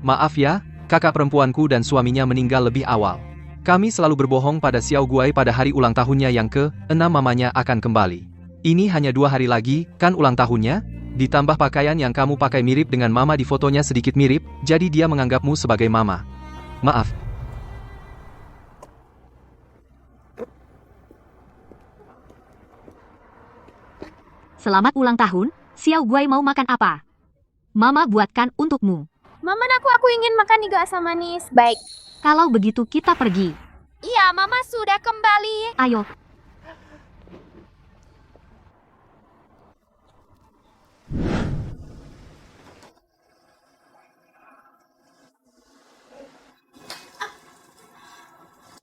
Maaf ya, kakak perempuanku dan suaminya meninggal lebih awal. Kami selalu berbohong pada Xiao Guai pada hari ulang tahunnya yang ke-6 mamanya akan kembali. Ini hanya 2 hari lagi, kan ulang tahunnya? Ditambah pakaian yang kamu pakai mirip dengan mama di fotonya sedikit mirip, jadi dia menganggapmu sebagai mama. Maaf. Selamat ulang tahun, Xiao Guai mau makan apa? Mama buatkan untukmu. Mama, aku ingin makan iga asam manis. Baik. Kalau begitu kita pergi. Iya, mama sudah kembali. Ayo.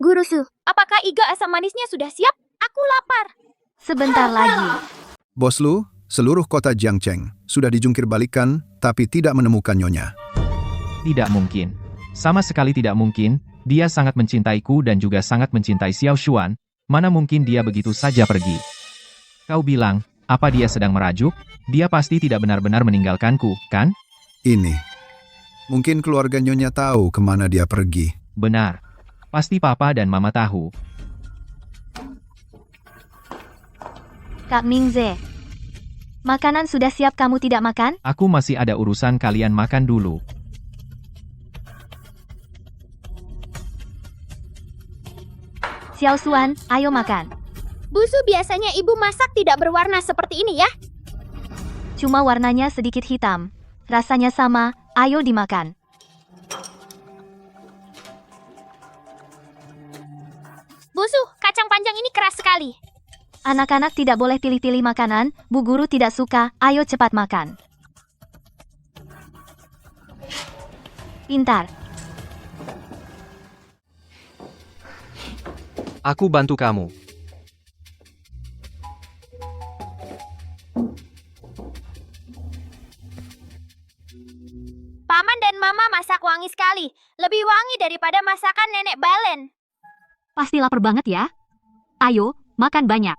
Guru Su, apakah iga asam manisnya sudah siap? Aku lapar. Sebentar lagi. Bos Lu, seluruh kota Jiangcheng sudah dijungkir balikan, tapi tidak menemukan Nyonya. Tidak mungkin. Sama sekali tidak mungkin, dia sangat mencintaiku dan juga sangat mencintai Xiao Xuan, mana mungkin dia begitu saja pergi. Kau bilang, apa dia sedang merajuk? Dia pasti tidak benar-benar meninggalkanku, kan? Ini. Mungkin keluarga Nyonya tahu kemana dia pergi. Benar. Pasti papa dan mama tahu. Kak Mingze. Makanan sudah siap, kamu tidak makan? Aku masih ada urusan, kalian makan dulu. Xiao Xuan, ayo makan. Busu biasanya ibu masak tidak berwarna seperti ini ya? Cuma warnanya sedikit hitam. Rasanya sama, ayo dimakan. Busu, kacang panjang ini keras sekali. Anak-anak tidak boleh pilih-pilih makanan, Bu Guru tidak suka, ayo cepat makan. Pintar. Aku bantu kamu. Paman dan mama masak wangi sekali. Lebih wangi daripada masakan nenek Balen. Pasti lapar banget ya. Ayo, makan banyak.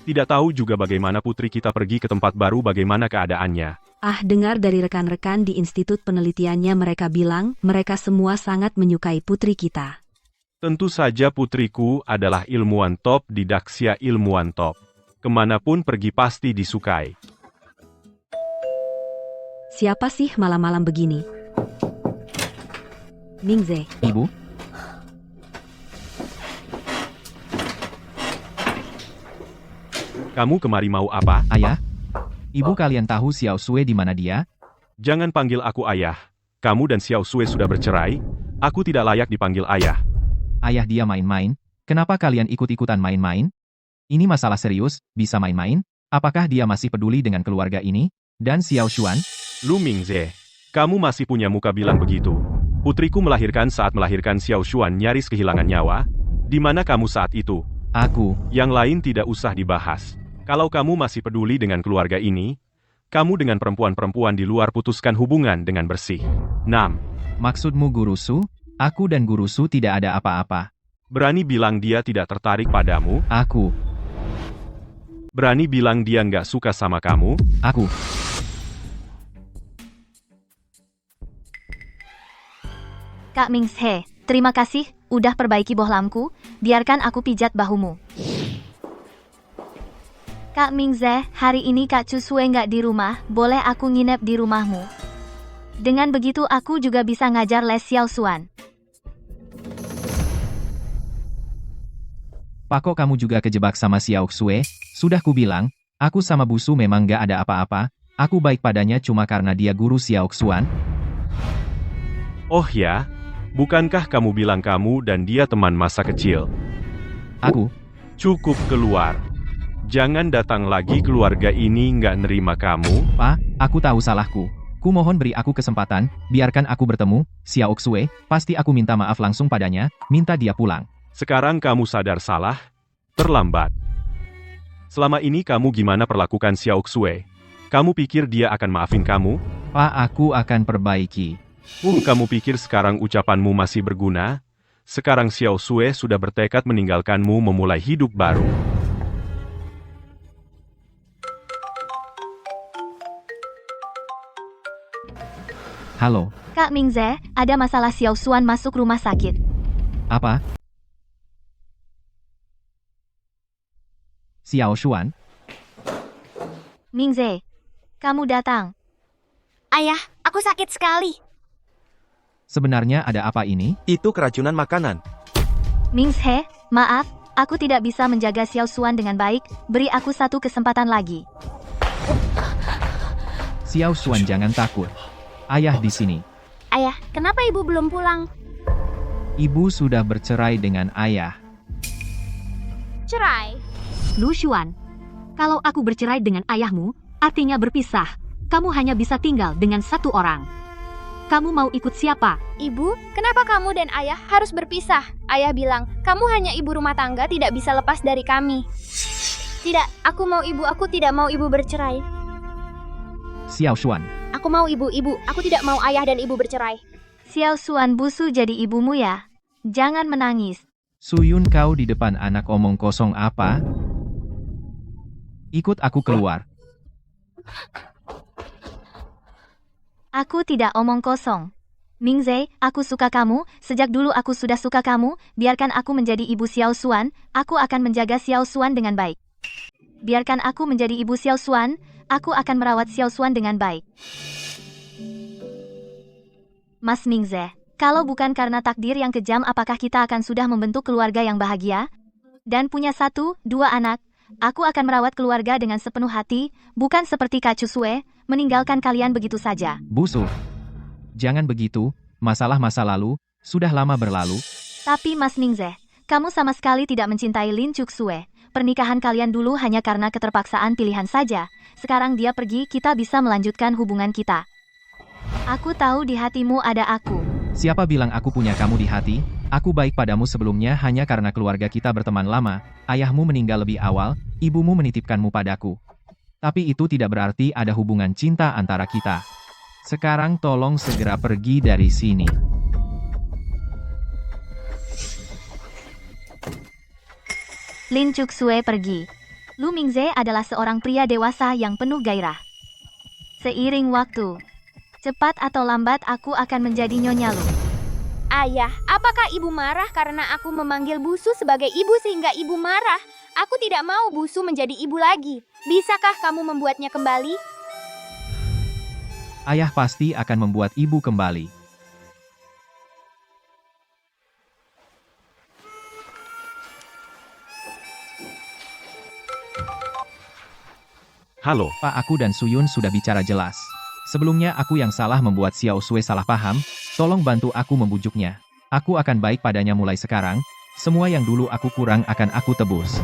Tidak tahu juga bagaimana putri kita pergi ke tempat baru, bagaimana keadaannya. Dengar dari rekan-rekan di institut penelitiannya mereka bilang mereka semua sangat menyukai putri kita. Tentu saja putriku adalah ilmuwan top di Daxia ilmuwan top. Kemanapun pergi pasti disukai. Siapa sih malam-malam begini? Mingze. Ibu? Kamu kemari mau apa? Ayah? Ibu kalian tahu Xiao Sui di mana dia? Jangan panggil aku ayah. Kamu dan Xiao Sui sudah bercerai. Aku tidak layak dipanggil ayah. Ayah dia main-main? Kenapa kalian ikut-ikutan main-main? Ini masalah serius, bisa main-main? Apakah dia masih peduli dengan keluarga ini? Dan Xiao Xuan? Lu Mingze, kamu masih punya muka bilang begitu. Putriku melahirkan saat melahirkan Xiao Xuan nyaris kehilangan nyawa. Di mana kamu saat itu? Aku. Yang lain tidak usah dibahas. Kalau kamu masih peduli dengan keluarga ini, kamu dengan perempuan-perempuan di luar putuskan hubungan dengan bersih. 6. Maksudmu Guru Su? Aku dan Guru Su tidak ada apa-apa. Berani bilang dia tidak tertarik padamu? Aku. Berani bilang dia nggak suka sama kamu? Aku. Kak Mingze, terima kasih, udah perbaiki bohlamku, biarkan aku pijat bahumu. Kak Mingze, hari ini Kak Chusue nggak di rumah, boleh aku nginep di rumahmu? Dengan begitu aku juga bisa ngajar les Xiao Xuan. Pak kok kamu juga kejebak sama Xiao Sui? Sudah kubilang, aku sama Busu memang nggak ada apa-apa, aku baik padanya cuma karena dia guru Xiao Xuan. Oh ya? Bukankah kamu bilang kamu dan dia teman masa kecil? Aku? Cukup keluar. Jangan datang lagi, keluarga ini nggak nerima kamu. Pak, aku tahu salahku. Ku mohon beri aku kesempatan, biarkan aku bertemu, Xiao Sui, pasti aku minta maaf langsung padanya, minta dia pulang. Sekarang kamu sadar salah? Terlambat. Selama ini kamu gimana perlakukan Xiao Sui? Kamu pikir dia akan maafin kamu? Pak, aku akan perbaiki. Kamu pikir sekarang ucapanmu masih berguna? Sekarang Xiao Sui sudah bertekad meninggalkanmu memulai hidup baru. Halo. Kak Mingze, ada masalah Xiao Xuan masuk rumah sakit. Apa? Xiao Xuan? Mingze, kamu datang. Ayah, aku sakit sekali. Sebenarnya ada apa ini? Itu keracunan makanan. Mingze, maaf, aku tidak bisa menjaga Xiao Xuan dengan baik, beri aku satu kesempatan lagi. Xiao Xuan jangan takut. Ayah di sini. Ayah, kenapa ibu belum pulang? Ibu sudah bercerai dengan ayah. Cerai? Lu Xuan, kalau aku bercerai dengan ayahmu, artinya berpisah. Kamu hanya bisa tinggal dengan satu orang. Kamu mau ikut siapa? Ibu, kenapa kamu dan ayah harus berpisah? Ayah bilang, kamu hanya ibu rumah tangga, tidak bisa lepas dari kami. Tidak, aku mau ibu, aku tidak mau ibu bercerai. Xiao Xuan. Aku mau ibu, aku tidak mau ayah dan ibu bercerai. Xiao Xuan Busu jadi ibumu ya? Jangan menangis. Suyun, kau di depan anak omong kosong apa? Ikut aku keluar. Aku tidak omong kosong. Mingze, aku suka kamu, sejak dulu aku sudah suka kamu, biarkan aku menjadi ibu Xiao Xuan, aku akan menjaga Xiao Xuan dengan baik. Biarkan aku menjadi ibu Xiao Xuan, aku akan merawat Xiao Xuan dengan baik. Mas Mingze, kalau bukan karena takdir yang kejam, apakah kita akan sudah membentuk keluarga yang bahagia? Dan punya 1, 2 anak, aku akan merawat keluarga dengan sepenuh hati, bukan seperti Kak Chusue, meninggalkan kalian begitu saja. Busu. Jangan begitu, masalah masa lalu, sudah lama berlalu. Tapi Mas Mingze, kamu sama sekali tidak mencintai Lin Chuksue. Pernikahan kalian dulu hanya karena keterpaksaan pilihan saja. Sekarang dia pergi, kita bisa melanjutkan hubungan kita. Aku tahu di hatimu ada aku. Siapa bilang aku punya kamu di hati? Aku baik padamu sebelumnya hanya karena keluarga kita berteman lama. Ayahmu meninggal lebih awal, ibumu menitipkanmu padaku. Tapi itu tidak berarti ada hubungan cinta antara kita. Sekarang tolong segera pergi dari sini. Lin Chuksue pergi. Lu Mingze adalah seorang pria dewasa yang penuh gairah. Seiring waktu, cepat atau lambat aku akan menjadi Nyonya Lu. Ayah, apakah ibu marah karena aku memanggil Busu sebagai ibu sehingga ibu marah? Aku tidak mau Busu menjadi ibu lagi. Bisakah kamu membuatnya kembali? Ayah pasti akan membuat ibu kembali. Halo, Pak, aku dan Suyun sudah bicara jelas. Sebelumnya aku yang salah membuat Xiao Sui salah paham, tolong bantu aku membujuknya. Aku akan baik padanya mulai sekarang, semua yang dulu aku kurang akan aku tebus.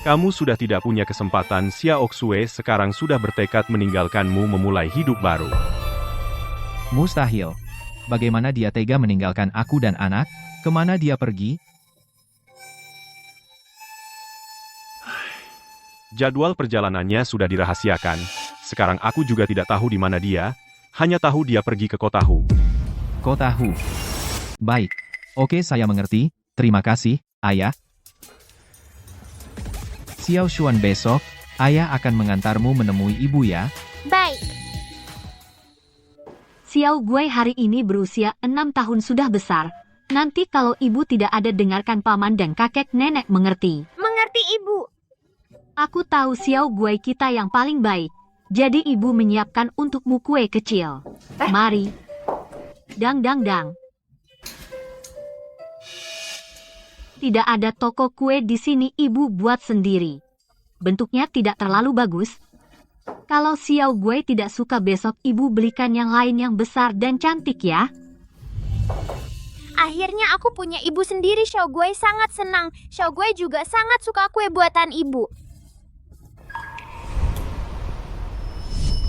kamu sudah tidak punya kesempatan. Xiao Xue sekarang sudah bertekad meninggalkanmu memulai hidup baru. Mustahil. Bagaimana dia tega meninggalkan aku dan anak? Kemana dia pergi? Jadwal perjalanannya sudah dirahasiakan. Sekarang aku juga tidak tahu di mana dia, hanya tahu dia pergi ke kota Hu. Kota Hu. Baik. Oke, saya mengerti. Terima kasih, Ayah. Xiao Xuan besok, Ayah akan mengantarmu menemui ibu ya. Baik. Xiao Gui hari ini berusia 6 tahun sudah besar. Nanti kalau ibu tidak ada dengarkan paman dan kakek nenek mengerti. Mengerti ibu. Aku tahu Xiao Gui kita yang paling baik. Jadi ibu menyiapkan untukmu kue kecil. Mari. Dang dang dang. Tidak ada toko kue di sini, ibu buat sendiri. Bentuknya tidak terlalu bagus. Kalau Xiao Gui tidak suka, besok ibu belikan yang lain yang besar dan cantik ya. Akhirnya aku punya ibu sendiri. Xiao Gui sangat senang. Xiao Gui juga sangat suka kue buatan ibu.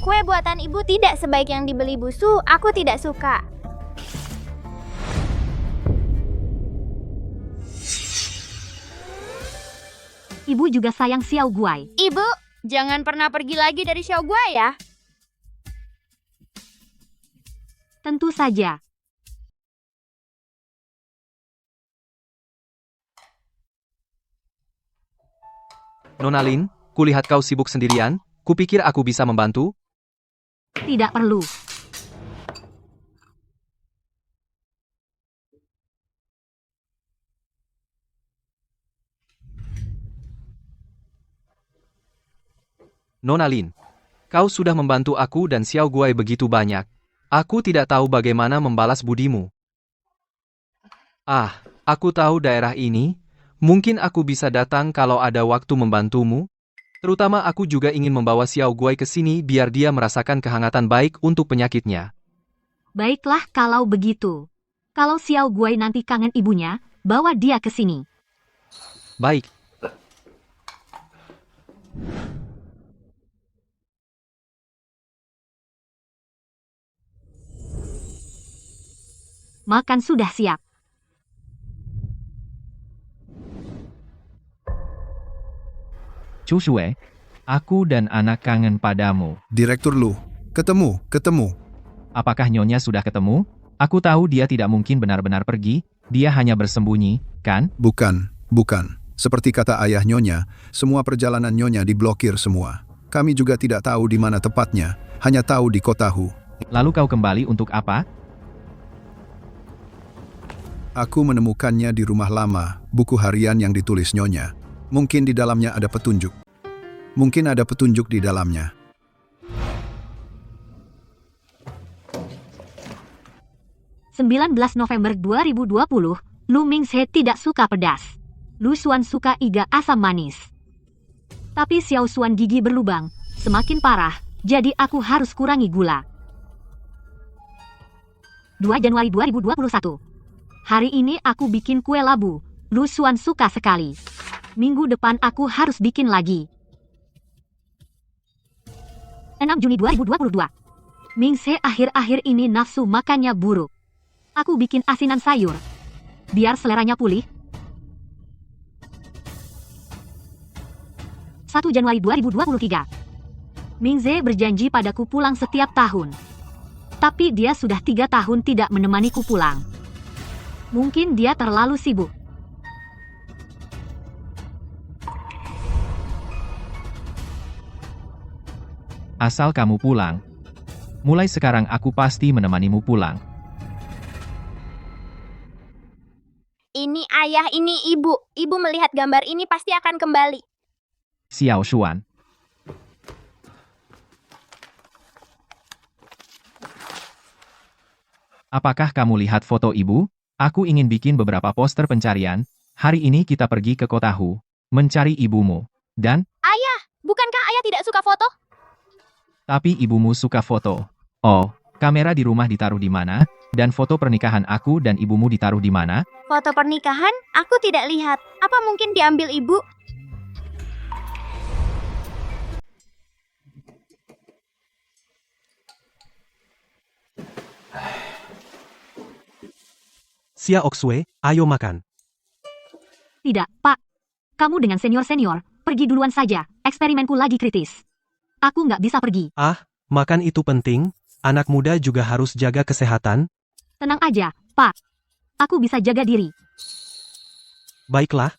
Kue buatan ibu tidak sebaik yang dibeli Busu. Aku tidak suka. Ibu juga sayang Xiao Gui. Ibu, jangan pernah pergi lagi dari Xiao Gui ya. Tentu saja. Nona Lin, kulihat kau sibuk sendirian, kupikir aku bisa membantu. Tidak perlu. Nona Lin, kau sudah membantu aku dan Xiao Gui begitu banyak. Aku tidak tahu bagaimana membalas budimu. Aku tahu daerah ini. Mungkin aku bisa datang kalau ada waktu membantumu. Terutama aku juga ingin membawa Xiao Gui ke sini biar dia merasakan kehangatan baik untuk penyakitnya. Baiklah kalau begitu. Kalau Xiao Gui nanti kangen ibunya, bawa dia ke sini. Baik. Makan sudah siap. Chu Shue, aku dan anak kangen padamu. Direktur Lu, ketemu. Apakah Nyonya sudah ketemu? Aku tahu dia tidak mungkin benar-benar pergi, dia hanya bersembunyi, kan? Bukan. Seperti kata ayah Nyonya, semua perjalanan Nyonya diblokir semua. Kami juga tidak tahu di mana tepatnya, hanya tahu di kota Hu. Lalu kau kembali untuk apa? Aku menemukannya di rumah lama, buku harian yang ditulis Nyonya. Mungkin di dalamnya ada petunjuk. Mungkin ada petunjuk di dalamnya. (19 November 2020), Lu Mingse tidak suka pedas. Lu Xuan suka iga asam manis. Tapi Xiao Xuan gigi berlubang, semakin parah, jadi aku harus kurangi gula. 2 Januari 2021. Hari ini aku bikin kue labu. Lu Xuan suka sekali. Minggu depan aku harus bikin lagi. 6 Juni 2022. Mingse akhir-akhir ini nafsu makannya buruk. Aku bikin asinan sayur. Biar seleranya pulih. 1 Januari 2023. Mingze berjanji padaku pulang setiap tahun. Tapi dia sudah 3 tahun tidak menemaniku pulang. Mungkin dia terlalu sibuk. asal kamu pulang. Mulai sekarang aku pasti menemanimu pulang. Ini ayah, ini ibu. Ibu melihat gambar ini pasti akan kembali. Xiao Xuan. Apakah kamu lihat foto ibu? Aku ingin bikin beberapa poster pencarian. Hari ini kita pergi ke kota Hu, mencari ibumu. Dan, Ayah, bukankah ayah tidak suka foto? tapi ibumu suka foto. Oh, kamera di rumah ditaruh di mana? Dan foto pernikahan aku dan ibumu ditaruh di mana? Foto pernikahan? Aku tidak lihat. Apa mungkin diambil ibu? Xia Oxue, ayo makan. Tidak, Pak. Kamu dengan senior-senior, pergi duluan saja. Eksperimenku lagi kritis. Aku nggak bisa pergi. Ah, makan itu penting. Anak muda juga harus jaga kesehatan. Tenang aja, Pak. Aku bisa jaga diri. Baiklah.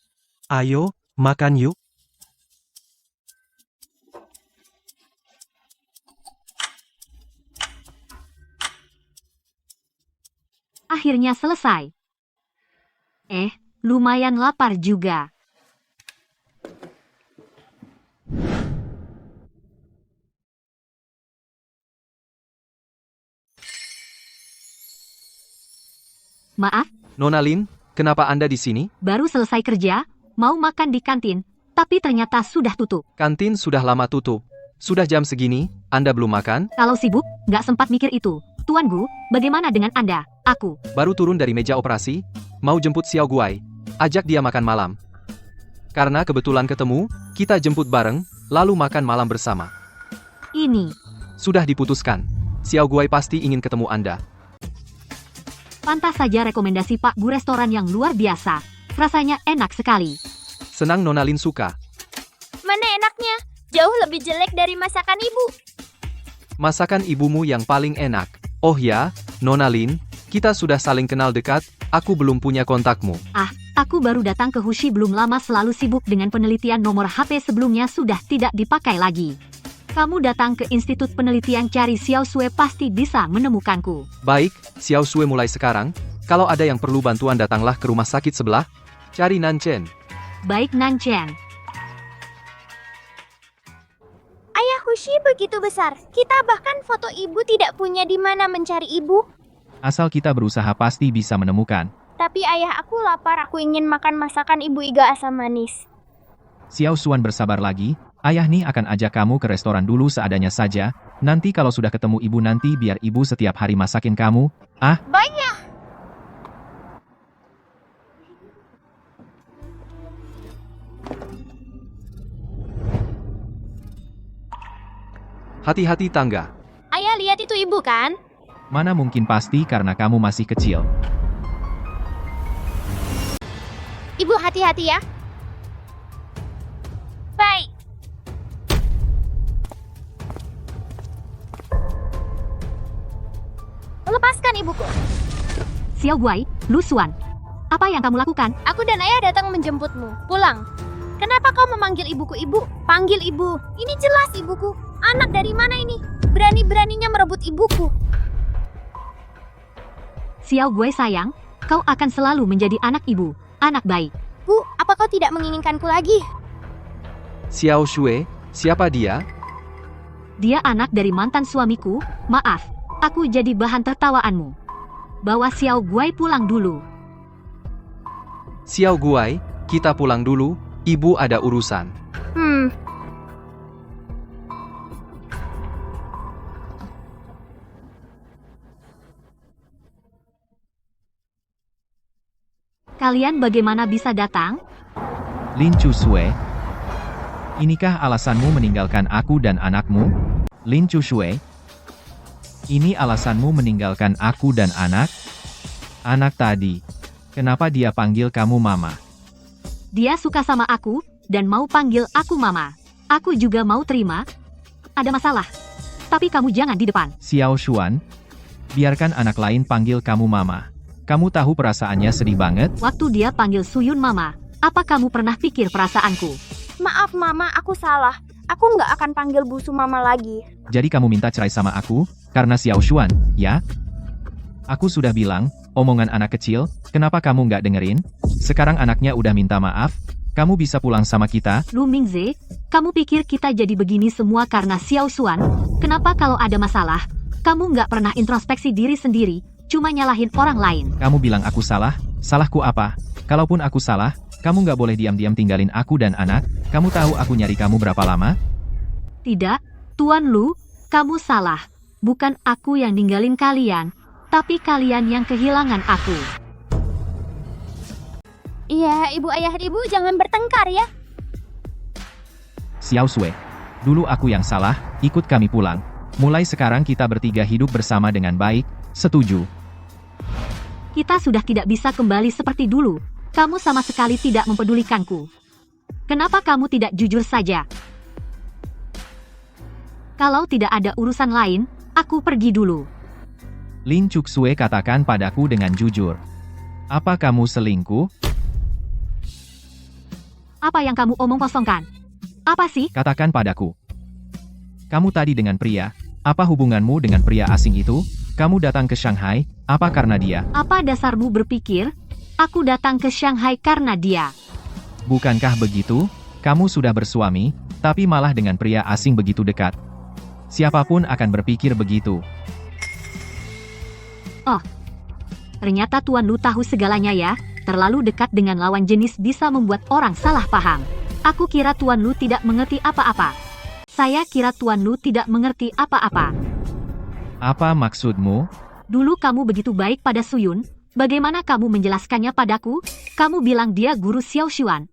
Ayo, makan yuk. Akhirnya selesai. Lumayan lapar juga. Maaf, Nona Lin, kenapa Anda di sini? baru selesai kerja, mau makan di kantin, tapi ternyata sudah tutup. Kantin sudah lama tutup. Sudah jam segini, Anda belum makan? Kalau sibuk, nggak sempat mikir itu. Tuan Gu, bagaimana dengan Anda? Aku. Baru turun dari meja operasi, mau jemput Xiao Guai. Ajak dia makan malam. Karena kebetulan ketemu, kita jemput bareng, lalu makan malam bersama. Ini. Sudah diputuskan. Xiao Guai pasti ingin ketemu Anda. Pantas saja rekomendasi Pak Gu restoran yang luar biasa. Rasanya enak sekali. Senang Nona Lin suka. Mana enaknya? Jauh lebih jelek dari masakan ibu. Masakan ibumu yang paling enak. Oh ya, Nona Lin, kita sudah saling kenal dekat, aku belum punya kontakmu. Aku baru datang ke Hushi belum lama, selalu sibuk dengan penelitian. Nomor HP sebelumnya sudah tidak dipakai lagi. Kamu datang ke Institut Penelitian cari Xiao Sue pasti bisa menemukanku. Baik, Xiao Sue mulai sekarang, kalau ada yang perlu bantuan datanglah ke rumah sakit sebelah, cari Nanchen. Baik Nanchen. Ayah Hushi begitu besar. Kita bahkan foto ibu tidak punya di mana mencari ibu. Asal kita berusaha pasti bisa menemukan. Tapi ayah, aku lapar. Aku ingin makan masakan ibu Iga asam manis. Xiao Xuan bersabar lagi. Ayah nih akan ajak kamu ke restoran dulu seadanya saja. Nanti kalau sudah ketemu ibu nanti biar ibu setiap hari masakin kamu. Banyak. Hati-hati tangga. Ayah, lihat itu ibu kan? Mana mungkin, pasti karena kamu masih kecil. Ibu hati-hati ya. Baik. Lepaskan ibuku. Xiao Guai, Lu Xuan. Apa yang kamu lakukan? Aku dan ayah datang menjemputmu. Pulang. Kenapa kau memanggil ibuku ibu? Panggil ibu. Ini jelas ibuku. Anak dari mana ini? Berani-beraninya merebut ibuku. Xiao Guai sayang, kau akan selalu menjadi anak ibu, anak baik. Bu, apa kau tidak menginginkanku lagi? Xiao Sue, siapa dia? Dia anak dari mantan suamiku. Maaf, aku jadi bahan tertawaanmu. Bawa Xiao Guai pulang dulu. Xiao Guai, kita pulang dulu, ibu ada urusan. Kalian bagaimana bisa datang? Lin Chusue, inikah alasanmu meninggalkan aku dan anakmu? Lin Chusue, ini alasanmu meninggalkan aku dan anak? Anak tadi, kenapa dia panggil kamu mama? Dia suka sama aku, dan mau panggil aku mama. Aku juga mau terima. Ada masalah. Tapi kamu jangan di depan. Xiao Xuan, biarkan anak lain panggil kamu mama. Kamu tahu perasaannya sedih banget? Waktu dia panggil Suyun mama, apa kamu pernah pikir perasaanku? Maaf mama, aku salah. Aku nggak akan panggil busu mama lagi. Jadi kamu minta cerai sama aku, karena Xiao Xuan, ya? Aku sudah bilang, omongan anak kecil, kenapa kamu nggak dengerin? Sekarang anaknya udah minta maaf, kamu bisa pulang sama kita. Lu Mingze, kamu pikir kita jadi begini semua karena Xiao Xuan? Kenapa kalau ada masalah, kamu nggak pernah introspeksi diri sendiri, cuma nyalahin orang lain? Kamu bilang aku salah, salahku apa? Kalaupun aku salah, kamu nggak boleh diam-diam tinggalin aku dan anak. Kamu tahu aku nyari kamu berapa lama? Tidak, Tuan Lu, kamu salah. Bukan aku yang ninggalin kalian, tapi kalian yang kehilangan aku. Iya, ibu ayah ibu jangan bertengkar ya. Xiao Sui, dulu aku yang salah, ikut kami pulang. Mulai sekarang kita bertiga hidup bersama dengan baik, setuju? Kita sudah tidak bisa kembali seperti dulu. Kamu sama sekali tidak mempedulikanku. Kenapa kamu tidak jujur saja? Kalau tidak ada urusan lain, aku pergi dulu. Lin Chuksue katakan padaku dengan jujur. Apa kamu selingkuh? Apa yang kamu omong kosongkan? Apa sih? Katakan padaku. Kamu tadi dengan pria, apa hubunganmu dengan pria asing itu? Kamu datang ke Shanghai, apa karena dia? Apa dasarmu berpikir, aku datang ke Shanghai karena dia? Bukankah begitu? Kamu sudah bersuami, tapi malah dengan pria asing begitu dekat. Siapapun akan berpikir begitu. Oh, ternyata Tuan Lu tahu segalanya ya. Terlalu dekat dengan lawan jenis bisa membuat orang salah paham. Aku kira Tuan Lu tidak mengerti apa-apa. Saya kira Tuan Lu tidak mengerti apa-apa. Apa maksudmu? Dulu kamu begitu baik pada Suyun. Bagaimana kamu menjelaskannya padaku? Kamu bilang dia guru Xiao Xuan,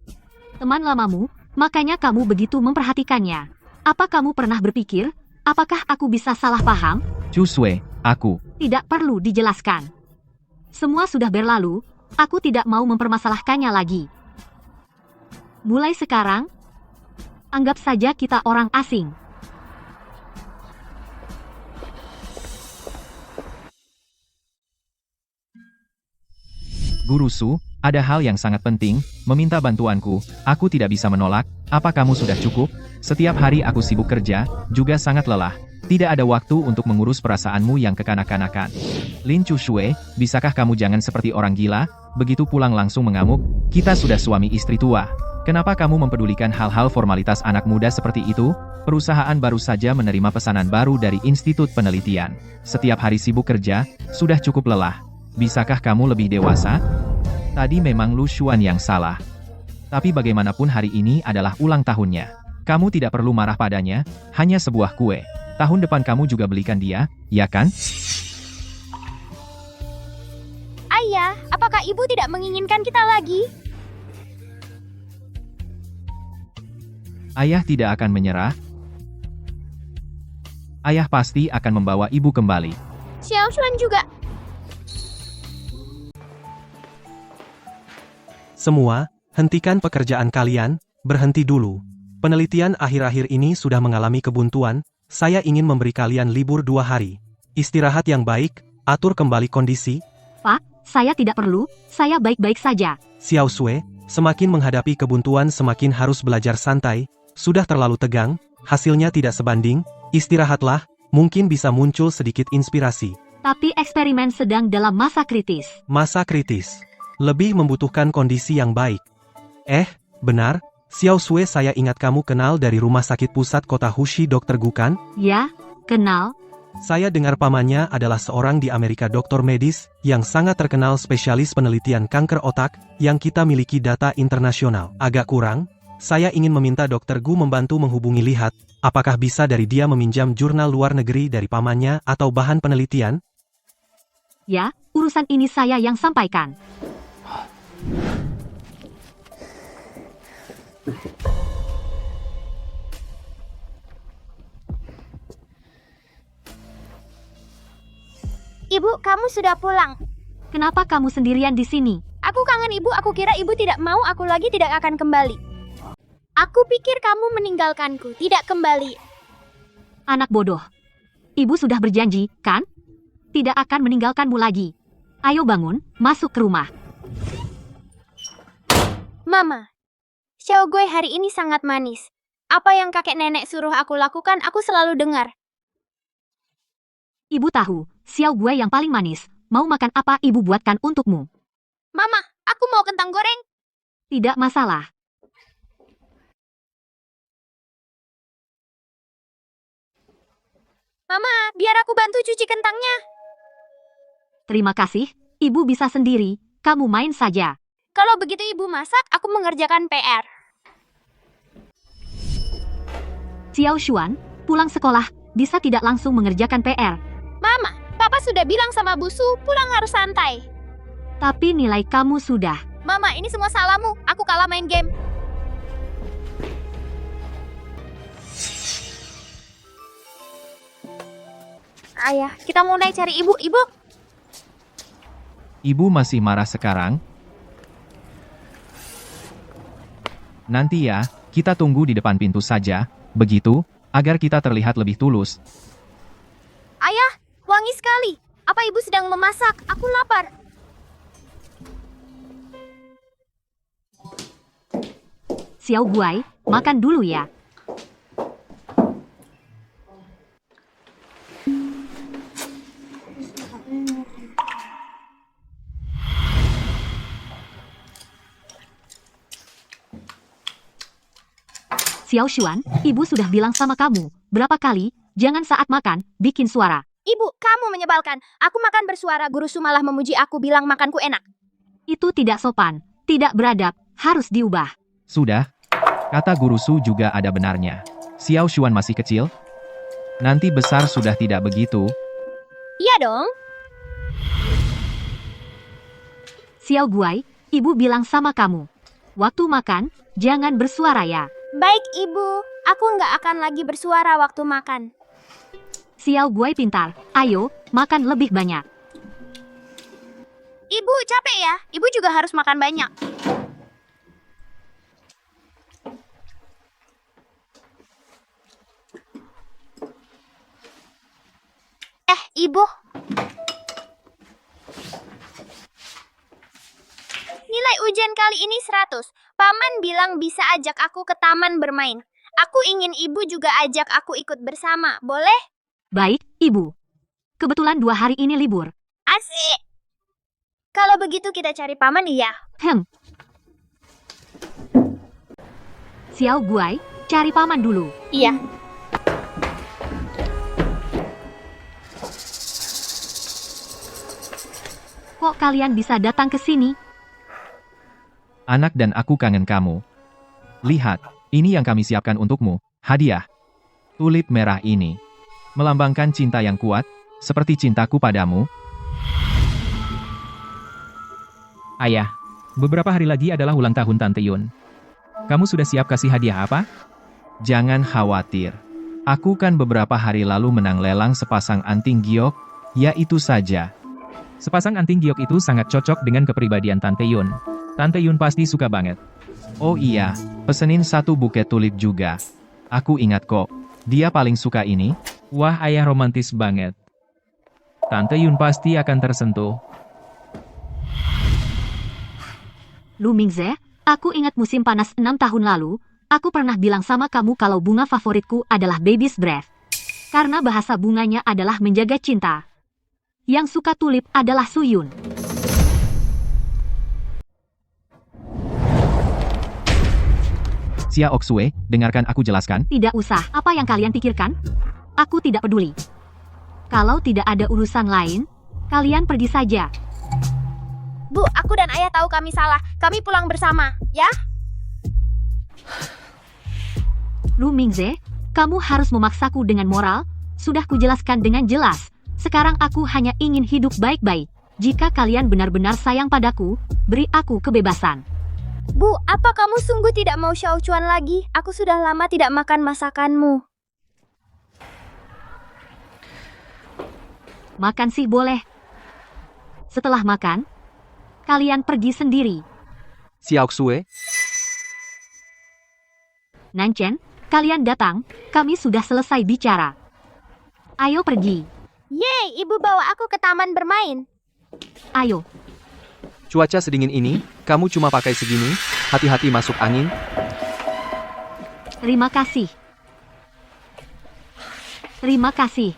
teman lamamu, makanya kamu begitu memperhatikannya. Apa kamu pernah berpikir, apakah aku bisa salah paham? Chusue, aku. Tidak perlu dijelaskan. Semua sudah berlalu, aku tidak mau mempermasalahkannya lagi. Mulai sekarang, anggap saja kita orang asing. Guru Su, ada hal yang sangat penting, meminta bantuanku, aku tidak bisa menolak, apa kamu sudah cukup? Setiap hari aku sibuk kerja, juga sangat lelah. Tidak ada waktu untuk mengurus perasaanmu yang kekanak-kanakan. Lin Chushue, bisakah kamu jangan seperti orang gila, begitu pulang langsung mengamuk? Kita sudah suami istri tua. Kenapa kamu mempedulikan hal-hal formalitas anak muda seperti itu? Perusahaan baru saja menerima pesanan baru dari Institut Penelitian. Setiap hari sibuk kerja, sudah cukup lelah. Bisakah kamu lebih dewasa? Tadi memang Lu Xuan yang salah. Tapi bagaimanapun hari ini adalah ulang tahunnya. Kamu tidak perlu marah padanya, hanya sebuah kue. Tahun depan kamu juga belikan dia, ya kan? Ayah, apakah ibu tidak menginginkan kita lagi? Ayah tidak akan menyerah. Ayah pasti akan membawa ibu kembali. Xiao Xuan juga. Semua, hentikan pekerjaan kalian, berhenti dulu. Penelitian akhir-akhir ini sudah mengalami kebuntuan, saya ingin memberi kalian libur 2 hari. Istirahat yang baik, atur kembali kondisi. Pak, saya tidak perlu, saya baik-baik saja. Xiao Sui, semakin menghadapi kebuntuan semakin harus belajar santai, sudah terlalu tegang, hasilnya tidak sebanding, istirahatlah, mungkin bisa muncul sedikit inspirasi. Tapi eksperimen sedang dalam masa kritis. Masa kritis. Lebih membutuhkan kondisi yang baik. Benar, Xiao Sui, saya ingat kamu kenal dari Rumah Sakit Pusat Kota Hushi Dr. Gu kan? Ya, kenal. Saya dengar pamannya adalah seorang di Amerika doktor medis, yang sangat terkenal spesialis penelitian kanker otak, yang kita miliki data internasional. Agak kurang, saya ingin meminta Dr. Gu membantu menghubungi lihat, apakah bisa dari dia meminjam jurnal luar negeri dari pamannya atau bahan penelitian? Ya, urusan ini saya yang sampaikan. Ibu, kamu sudah pulang. Kenapa kamu sendirian di sini? Aku kangen ibu, aku kira ibu tidak mau aku lagi tidak akan kembali. Aku pikir kamu meninggalkanku, tidak kembali. Anak bodoh. Ibu sudah berjanji, kan? Tidak akan meninggalkanmu lagi. Ayo bangun, masuk ke rumah. Mama, Xiao Gui hari ini sangat manis. Apa yang kakek nenek suruh aku lakukan, aku selalu dengar. Ibu tahu, Xiao Guai yang paling manis. Mau makan apa ibu buatkan untukmu? Mama, aku mau kentang goreng. Tidak masalah. Mama, biar aku bantu cuci kentangnya. Terima kasih, ibu bisa sendiri. Kamu main saja. Kalau begitu ibu masak, aku mengerjakan PR. Xiao Xuan, pulang sekolah, bisa tidak langsung mengerjakan PR. Mama, papa sudah bilang sama Busu, pulang harus santai. Tapi nilai kamu sudah. Mama, ini semua salahmu. Aku kalah main game. Ayah, kita mulai cari ibu. Ibu. Ibu masih marah sekarang? Nanti ya, kita tunggu di depan pintu saja, begitu, agar kita terlihat lebih tulus. Ayah, wangi sekali. Apa ibu sedang memasak? Aku lapar. Xiao Guai, makan dulu ya. Xiao Xuan, ibu sudah bilang sama kamu, berapa kali, jangan saat makan, bikin suara. Ibu, kamu menyebalkan. Aku makan bersuara, Guru Su malah memuji aku bilang makanku enak. Itu tidak sopan, tidak beradab, harus diubah. Sudah, kata Guru Su juga ada benarnya. Xiao Xuan masih kecil, nanti besar sudah tidak begitu. Iya dong. Xiao Guai, ibu bilang sama kamu, waktu makan, jangan bersuara ya. Baik ibu, aku nggak akan lagi bersuara waktu makan. Xiao Guai pintar, ayo, makan lebih banyak. Ibu capek ya, ibu juga harus makan banyak. Ibu. Nilai ujian kali ini 100. Paman bilang bisa ajak aku ke taman bermain. Aku ingin ibu juga ajak aku ikut bersama, boleh? Baik, ibu. Kebetulan 2 hari ini libur. Asik. Kalau begitu kita cari paman ya. Xiao Guai, cari paman dulu. Iya. Kok kalian bisa datang ke sini? Anak dan aku kangen kamu. Lihat, ini yang kami siapkan untukmu, hadiah. Tulip merah ini. Melambangkan cinta yang kuat, seperti cintaku padamu. Ayah, beberapa hari lagi adalah ulang tahun Tante Yun. Kamu sudah siap kasih hadiah apa? Jangan khawatir. Aku kan beberapa hari lalu menang lelang sepasang anting giok, ya itu saja. Sepasang anting giok itu sangat cocok dengan kepribadian Tante Yun. Tante Yun pasti suka banget. Oh iya, pesenin 1 buket tulip juga. Aku ingat kok, dia paling suka ini. Wah, ayah romantis banget. Tante Yun pasti akan tersentuh. Lu Mingze, aku ingat musim panas 6 tahun lalu, aku pernah bilang sama kamu kalau bunga favoritku adalah baby's breath. Karena bahasa bunganya adalah menjaga cinta. Yang suka tulip adalah Suyun. Xia Oksue, dengarkan aku jelaskan. Tidak usah, apa yang kalian pikirkan? Aku tidak peduli. Kalau tidak ada urusan lain, kalian pergi saja. Bu, aku dan ayah tahu kami salah. Kami pulang bersama, ya? Lu Mingze, kamu harus memaksaku dengan moral. Sudah kujelaskan dengan jelas. Sekarang aku hanya ingin hidup baik-baik. Jika kalian benar-benar sayang padaku, beri aku kebebasan. Bu, apa kamu sungguh tidak mau Xiao Xuan lagi? Aku sudah lama tidak makan masakanmu. Makan sih boleh. Setelah makan, kalian pergi sendiri. Xiao Oksue, Nanchen, kalian datang, kami sudah selesai bicara. Ayo pergi. Yeay, ibu bawa aku ke taman bermain. Ayo. cuaca sedingin ini, kamu cuma pakai segini, hati-hati masuk angin. Terima kasih. Terima kasih.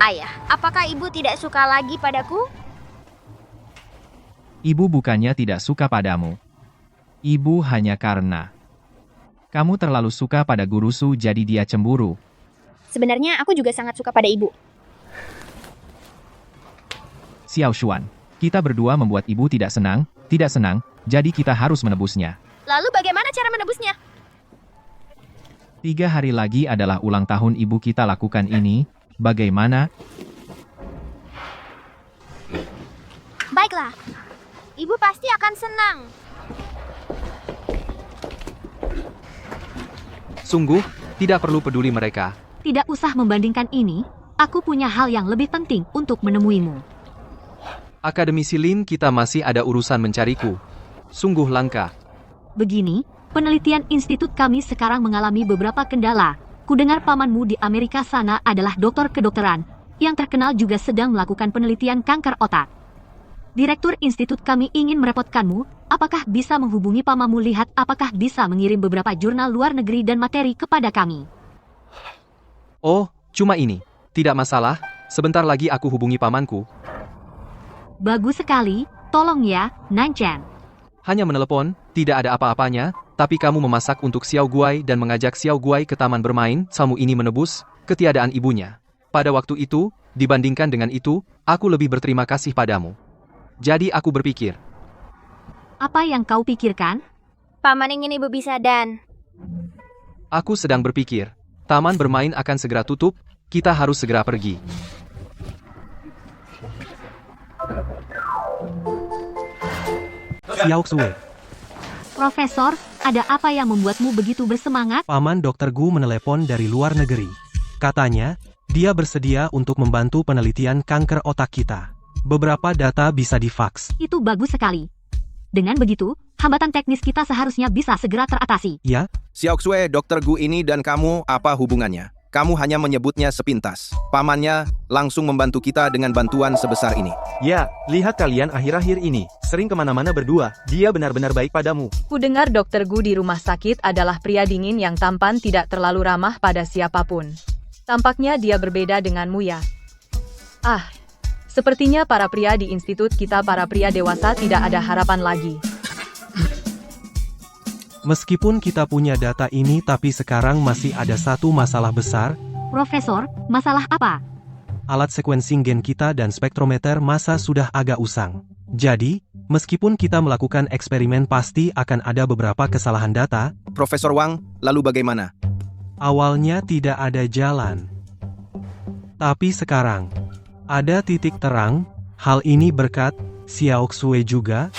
Ayah, apakah ibu tidak suka lagi padaku? Ibu bukannya tidak suka padamu. Ibu hanya karena kamu terlalu suka pada Guru Su jadi dia cemburu. Sebenarnya aku juga sangat suka pada ibu. Xiao Xuan, kita berdua membuat ibu tidak senang, jadi kita harus menebusnya. Lalu bagaimana cara menebusnya? 3 hari lagi adalah ulang tahun ibu kita lakukan ini, bagaimana? Baiklah, ibu pasti akan senang. Sungguh, tidak perlu peduli mereka. Tidak usah membandingkan ini, aku punya hal yang lebih penting untuk menemuimu. Akademisi Lin kita masih ada urusan mencariku. Sungguh langka. Begini, penelitian institut kami sekarang mengalami beberapa kendala. Kudengar pamanmu di Amerika sana adalah dokter kedokteran, yang terkenal juga sedang melakukan penelitian kanker otak. Direktur institut kami ingin merepotkanmu, apakah bisa menghubungi pamanmu lihat apakah bisa mengirim beberapa jurnal luar negeri dan materi kepada kami. Oh, cuma ini. Tidak masalah, sebentar lagi aku hubungi pamanku. Bagus sekali, tolong ya, Nanchan. Hanya menelepon, tidak ada apa-apanya, tapi kamu memasak untuk Xiao Guai dan mengajak Xiao Guai ke taman bermain, Samu ini menebus ketiadaan ibunya. Pada waktu itu, dibandingkan dengan itu, aku lebih berterima kasih padamu. Jadi aku berpikir. Apa yang kau pikirkan? Paman ingin ibu bisa dan... Aku sedang berpikir, taman bermain akan segera tutup, kita harus segera pergi. Xiao Xue. Profesor, ada apa yang membuatmu begitu bersemangat? Paman Dr. Gu menelepon dari luar negeri. Katanya, dia bersedia untuk membantu penelitian kanker otak kita. Beberapa data bisa difaks. Itu bagus sekali. Dengan begitu, hambatan teknis kita seharusnya bisa segera teratasi. Ya? Xiao Xue, Dr. Gu ini dan kamu apa hubungannya? Kamu hanya menyebutnya sepintas. Pamannya langsung membantu kita dengan bantuan sebesar ini. Ya, lihat kalian akhir-akhir ini. Sering kemana-mana berdua. Dia benar-benar baik padamu. Kudengar Dr. Gu di rumah sakit adalah pria dingin yang tampan tidak terlalu ramah pada siapapun. Tampaknya dia berbeda denganmu ya. Sepertinya para pria di institut kita para pria dewasa tidak ada harapan lagi. Meskipun kita punya data ini tapi sekarang masih ada satu masalah besar. Profesor, masalah apa? Alat sequencing gen kita dan spektrometer masa sudah agak usang. Jadi, meskipun kita melakukan eksperimen pasti akan ada beberapa kesalahan data. Profesor Wang, lalu bagaimana? Awalnya tidak ada jalan. Tapi sekarang, ada titik terang, hal ini berkat Xiao Xue juga.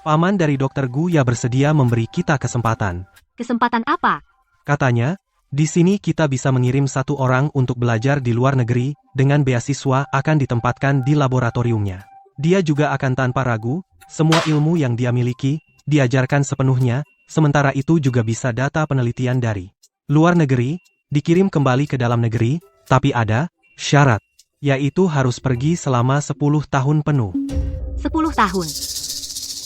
Paman dari Dr. Gu ya bersedia memberi kita kesempatan. Kesempatan apa? Katanya, di sini kita bisa mengirim satu orang untuk belajar di luar negeri, dengan beasiswa akan ditempatkan di laboratoriumnya. Dia juga akan tanpa ragu, semua ilmu yang dia miliki, diajarkan sepenuhnya, sementara itu juga bisa data penelitian dari luar negeri, dikirim kembali ke dalam negeri, tapi ada syarat, yaitu harus pergi selama 10 tahun penuh. 10 tahun.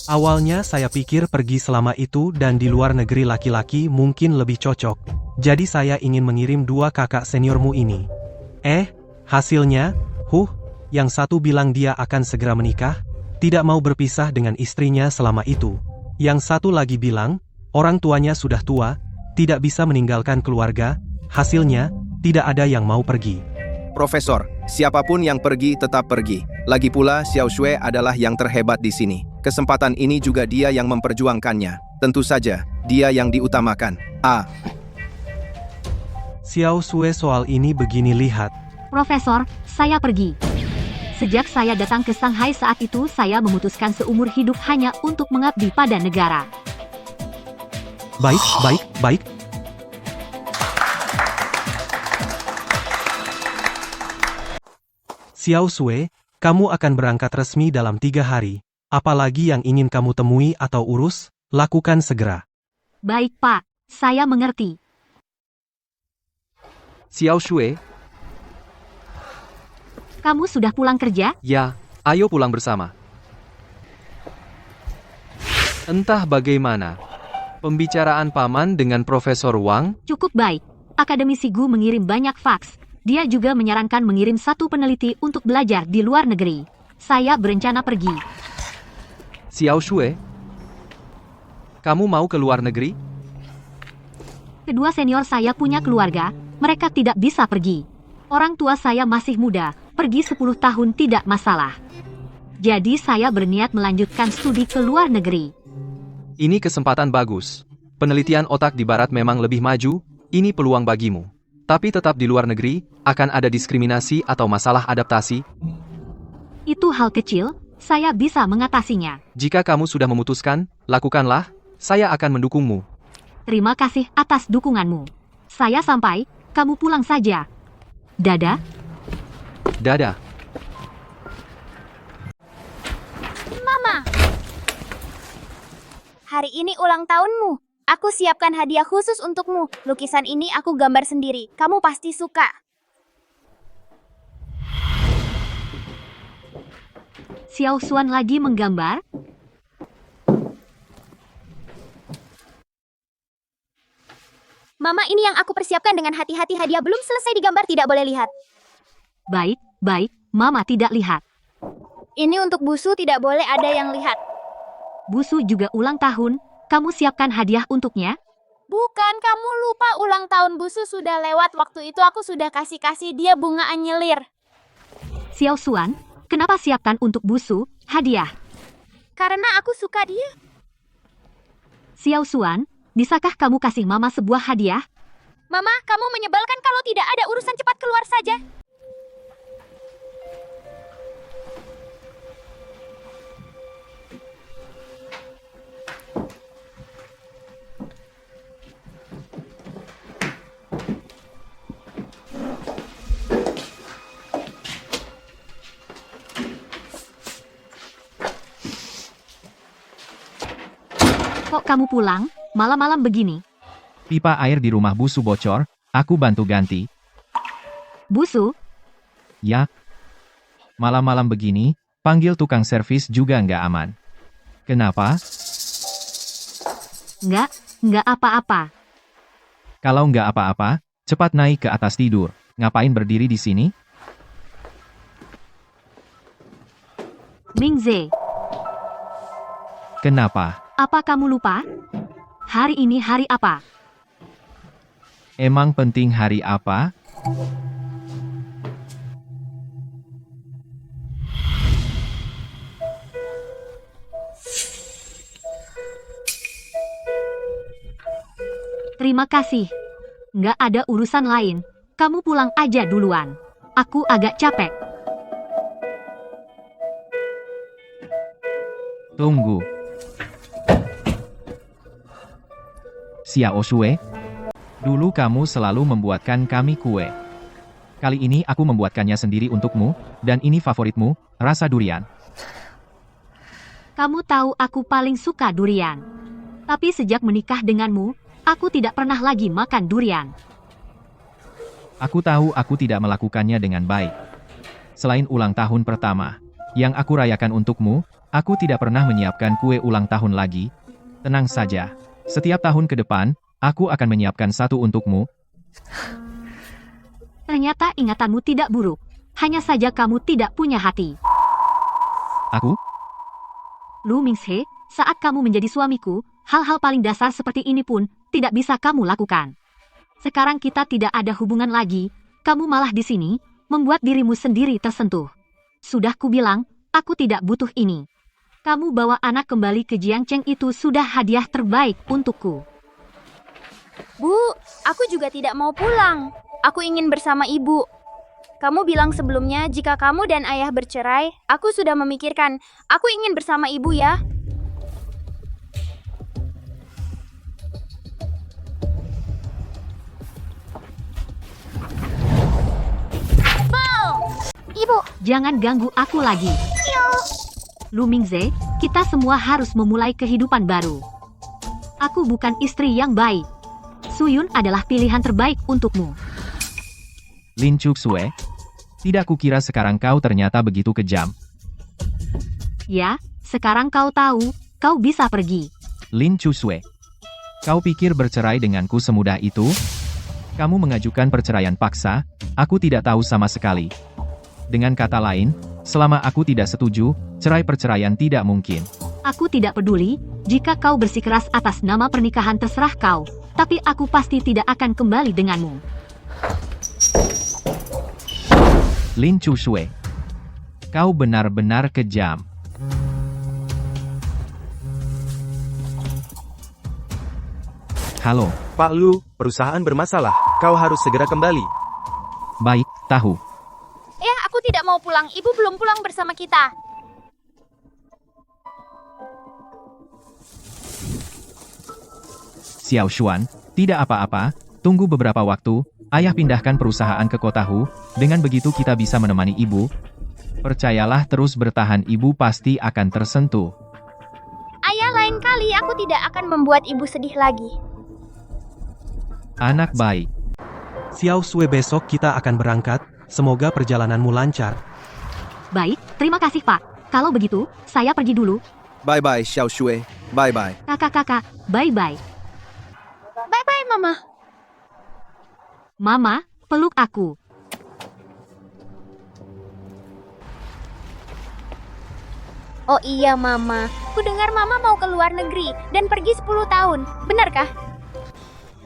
Awalnya saya pikir pergi selama itu dan di luar negeri laki-laki mungkin lebih cocok. Jadi saya ingin mengirim 2 kakak seniormu ini. Hasilnya, yang satu bilang dia akan segera menikah, tidak mau berpisah dengan istrinya selama itu. Yang satu lagi bilang, orang tuanya sudah tua, tidak bisa meninggalkan keluarga, hasilnya, tidak ada yang mau pergi. Profesor, siapapun yang pergi tetap pergi. Lagi pula, Xiao Xue adalah yang terhebat di sini. Kesempatan ini juga dia yang memperjuangkannya. Tentu saja, dia yang diutamakan. Xiao Xue soal ini begini lihat. Profesor, saya pergi. Sejak saya datang ke Shanghai saat itu saya memutuskan seumur hidup hanya untuk mengabdi pada negara. Baik. Xiao Xue, kamu akan berangkat resmi dalam 3 hari. Apalagi yang ingin kamu temui atau urus, lakukan segera. Baik Pak, saya mengerti. Xiao Xue, kamu sudah pulang kerja? ya, ayo pulang bersama. Entah bagaimana, Pembicaraan paman dengan Profesor Wang? Cukup baik. Akademisi Gu mengirim banyak faks. Dia juga menyarankan mengirim satu peneliti untuk belajar di luar negeri. Saya berencana pergi. Xiao Shui? Kamu mau ke luar negeri? Kedua senior saya punya keluarga, mereka tidak bisa pergi. Orang tua saya masih muda, pergi 10 tahun tidak masalah. Jadi saya berniat melanjutkan studi ke luar negeri. Ini kesempatan bagus. Penelitian otak di barat memang lebih maju, ini peluang bagimu. Tapi tetap di luar negeri, akan ada diskriminasi atau masalah adaptasi. Itu hal kecil, saya bisa mengatasinya. Jika kamu sudah memutuskan, lakukanlah, saya akan mendukungmu. Terima kasih atas dukunganmu. Saya sampai, kamu pulang saja. Dadah. Dadah. Mama, hari ini ulang tahunmu. Aku siapkan hadiah khusus untukmu. Lukisan ini aku gambar sendiri. Kamu pasti suka. Xiao Xuan lagi menggambar? Mama, ini yang aku persiapkan dengan hati-hati. Hadiah belum selesai digambar, tidak boleh lihat. Baik, baik, Mama tidak lihat. Ini untuk Busu, tidak boleh ada yang lihat. Busu juga ulang tahun, kamu siapkan hadiah untuknya? Bukan, kamu lupa ulang tahun Busu sudah lewat. Waktu itu aku sudah kasih dia bunga anyelir. Xiao Xuan, kenapa siapkan untuk Busu hadiah? Karena aku suka dia. Xiao Xuan, bisakah kamu kasih Mama sebuah hadiah? Mama, kamu menyebalkan. Kalau tidak ada urusan, cepat keluar saja. Kok kamu pulang, malam-malam begini? Pipa air di rumah Busu bocor, aku bantu ganti. Busu? Ya. Malam-malam begini, panggil tukang servis juga nggak aman. Kenapa? Nggak apa-apa. Kalau nggak apa-apa, cepat naik ke atas tidur. Ngapain berdiri di sini? Mingze, Kenapa? apa kamu lupa? Hari ini hari apa? Emang penting hari apa? Terima kasih. Nggak ada urusan lain. Kamu pulang aja duluan. Aku agak capek. Tunggu. Xiao Shui, dulu kamu selalu membuatkan kami kue. Kali ini aku membuatkannya sendiri untukmu, dan ini favoritmu, rasa durian. Kamu tahu aku paling suka durian. Tapi sejak menikah denganmu, aku tidak pernah lagi makan durian. Aku tahu aku tidak melakukannya dengan baik. Selain ulang tahun pertama, yang aku rayakan untukmu, aku tidak pernah menyiapkan kue ulang tahun lagi. Tenang saja. Setiap tahun ke depan, aku akan menyiapkan satu untukmu. Ternyata ingatanmu tidak buruk. Hanya saja kamu tidak punya hati. Aku? Lu Minghe, saat kamu menjadi suamiku, hal-hal paling dasar seperti ini pun tidak bisa kamu lakukan. Sekarang kita tidak ada hubungan lagi, kamu malah di sini, membuat dirimu sendiri tersentuh. Sudah kubilang, aku tidak butuh ini. Kamu bawa anak kembali ke Jiangcheng itu sudah hadiah terbaik untukku. Bu, aku juga tidak mau pulang. Aku ingin bersama ibu. Kamu bilang sebelumnya jika kamu dan ayah bercerai, aku sudah memikirkan. Aku ingin bersama ibu ya. Ibu, jangan ganggu aku lagi. Lu Mingze, kita semua harus memulai kehidupan baru. Aku bukan istri yang baik. Suyun adalah pilihan terbaik untukmu. Lin Chuxue, tidak kukira sekarang kau ternyata begitu kejam. Ya, sekarang kau tahu, kau bisa pergi. Lin Chuxue, Kau pikir bercerai denganku semudah itu? Kamu mengajukan perceraian paksa, aku tidak tahu sama sekali. Dengan kata lain, selama aku tidak setuju, cerai perceraian tidak mungkin. Aku tidak peduli, jika kau bersikeras atas nama pernikahan terserah kau, tapi aku pasti tidak akan kembali denganmu. Lin Chushue, kau benar-benar kejam. Halo. Pak Lu, perusahaan bermasalah. Kau harus segera kembali. Baik, tahu. Ya, aku tidak mau pulang. Ibu belum pulang bersama kita. Xiao Xuan, tidak apa-apa, tunggu beberapa waktu, ayah pindahkan perusahaan ke kota Hu, dengan begitu kita bisa menemani ibu. Percayalah terus bertahan, ibu pasti akan tersentuh. Ayah, lain kali aku tidak akan membuat ibu sedih lagi. Anak baik. Xiao Sui, besok kita akan berangkat, semoga perjalananmu lancar. Baik, terima kasih Pak. Kalau begitu, saya pergi dulu. Bye-bye, Xiao Shui. Bye-bye. Kakak-kakak, bye-bye. Bye-bye, Mama. Mama, peluk aku. Oh iya, Mama. Ku dengar Mama mau ke luar negeri dan pergi 10 tahun. Benarkah?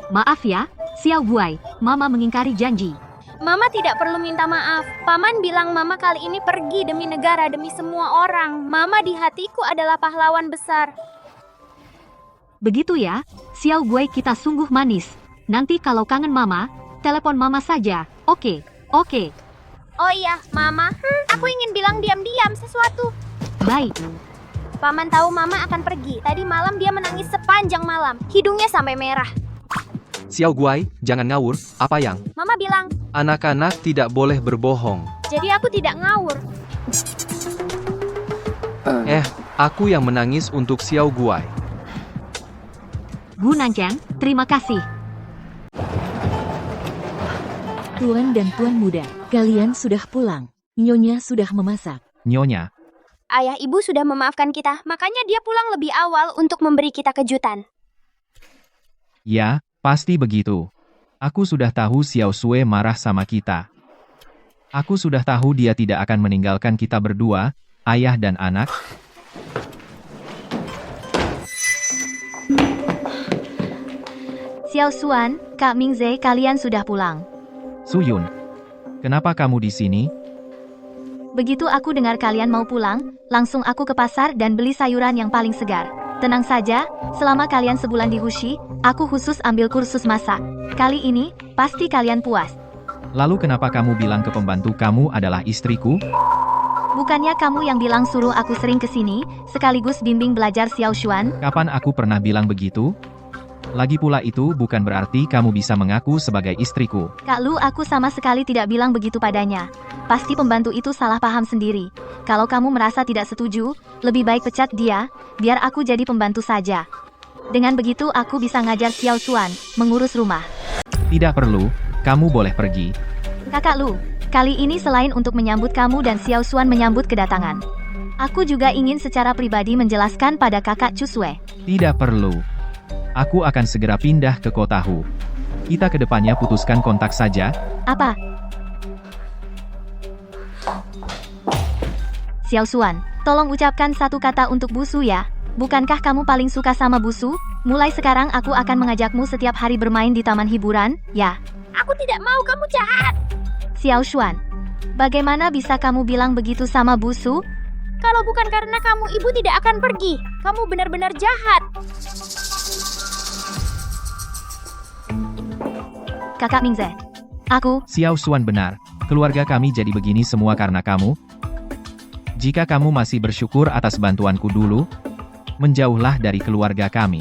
Maaf ya, Xiao Guai, Mama mengingkari janji. Mama tidak perlu minta maaf. Paman bilang Mama kali ini pergi demi negara, demi semua orang. Mama di hatiku adalah pahlawan besar. Begitu ya, Xiao Guai, kita sungguh manis. Nanti kalau kangen Mama, telepon Mama saja. Oke. Oh iya, Mama. Aku ingin bilang diam-diam sesuatu. Baik. Paman tahu Mama akan pergi. Tadi malam dia menangis sepanjang malam. Hidungnya sampai merah. Xiao Guai, jangan ngawur, apa yang? Mama bilang, Anak-anak tidak boleh berbohong. jadi aku tidak ngawur. Aku yang menangis untuk Xiao Guai. Gu Nanchang, terima kasih. Tuan dan Tuan Muda, kalian sudah pulang. Nyonya sudah memasak. Nyonya, Ayah ibu sudah memaafkan kita, makanya dia pulang lebih awal untuk memberi kita kejutan. ya, pasti begitu. Aku sudah tahu Xiao Sui marah sama kita. Aku sudah tahu dia tidak akan meninggalkan kita berdua, ayah dan anak. Xiao Xuan, Kak Mingze, kalian sudah pulang. Suyun, kenapa kamu di sini? Begitu aku dengar kalian mau pulang, langsung aku ke pasar dan beli sayuran yang paling segar. Tenang saja, selama kalian sebulan di Hushi, aku khusus ambil kursus masak. Kali ini, pasti kalian puas. Lalu kenapa kamu bilang ke pembantu kamu adalah istriku? Bukannya kamu yang bilang suruh aku sering kesini, sekaligus bimbing belajar Xiao Xuan? Kapan aku pernah bilang begitu? Lagi pula itu bukan berarti kamu bisa mengaku sebagai istriku. Kak Lu, aku sama sekali tidak bilang begitu padanya. Pasti pembantu itu salah paham sendiri. Kalau kamu merasa tidak setuju, lebih baik pecat dia, biar aku jadi pembantu saja. Dengan begitu aku bisa ngajar Xiao Xuan, mengurus rumah. Tidak perlu, kamu boleh pergi. Kakak Lu, kali ini selain untuk menyambut kamu dan Xiao Xuan menyambut kedatangan, aku juga ingin secara pribadi menjelaskan pada kakak Chusue. Tidak perlu. Aku akan segera pindah ke kota Hu. Kita kedepannya putuskan kontak saja. Apa? Xiao Xuan, tolong ucapkan satu kata untuk Busu ya. Bukankah kamu paling suka sama Busu? Mulai sekarang aku akan mengajakmu setiap hari bermain di taman hiburan, ya. Aku tidak mau, kamu jahat. Xiao Xuan, bagaimana bisa kamu bilang begitu sama Busu? Kalau bukan karena kamu, ibu tidak akan pergi. Kamu benar-benar jahat. Kakak Mingze, aku... Xiao Xuan benar. Keluarga kami jadi begini semua karena kamu. Jika kamu masih bersyukur atas bantuanku dulu, menjauhlah dari keluarga kami.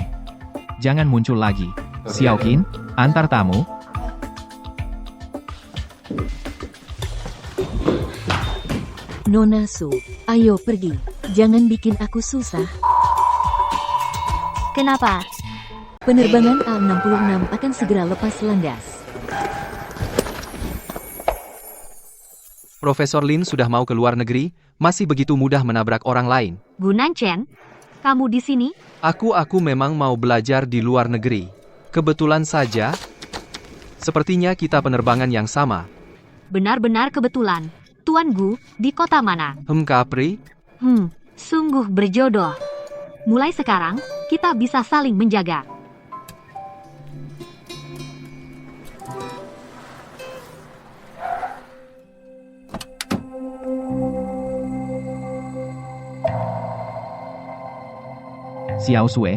Jangan muncul lagi. Xiao Qin, antar tamu. Nona Su, ayo pergi. Jangan bikin aku susah. Kenapa? Penerbangan A66 akan segera lepas landas. Profesor Lin sudah mau ke luar negeri, masih begitu mudah menabrak orang lain. Gu Nanchang, kamu di sini? Aku memang mau belajar di luar negeri. Kebetulan saja, sepertinya kita penerbangan yang sama. Benar-benar kebetulan. Tuan Gu, di kota mana? Capri? Sungguh berjodoh. Mulai sekarang, kita bisa saling menjaga. Xiao Sue,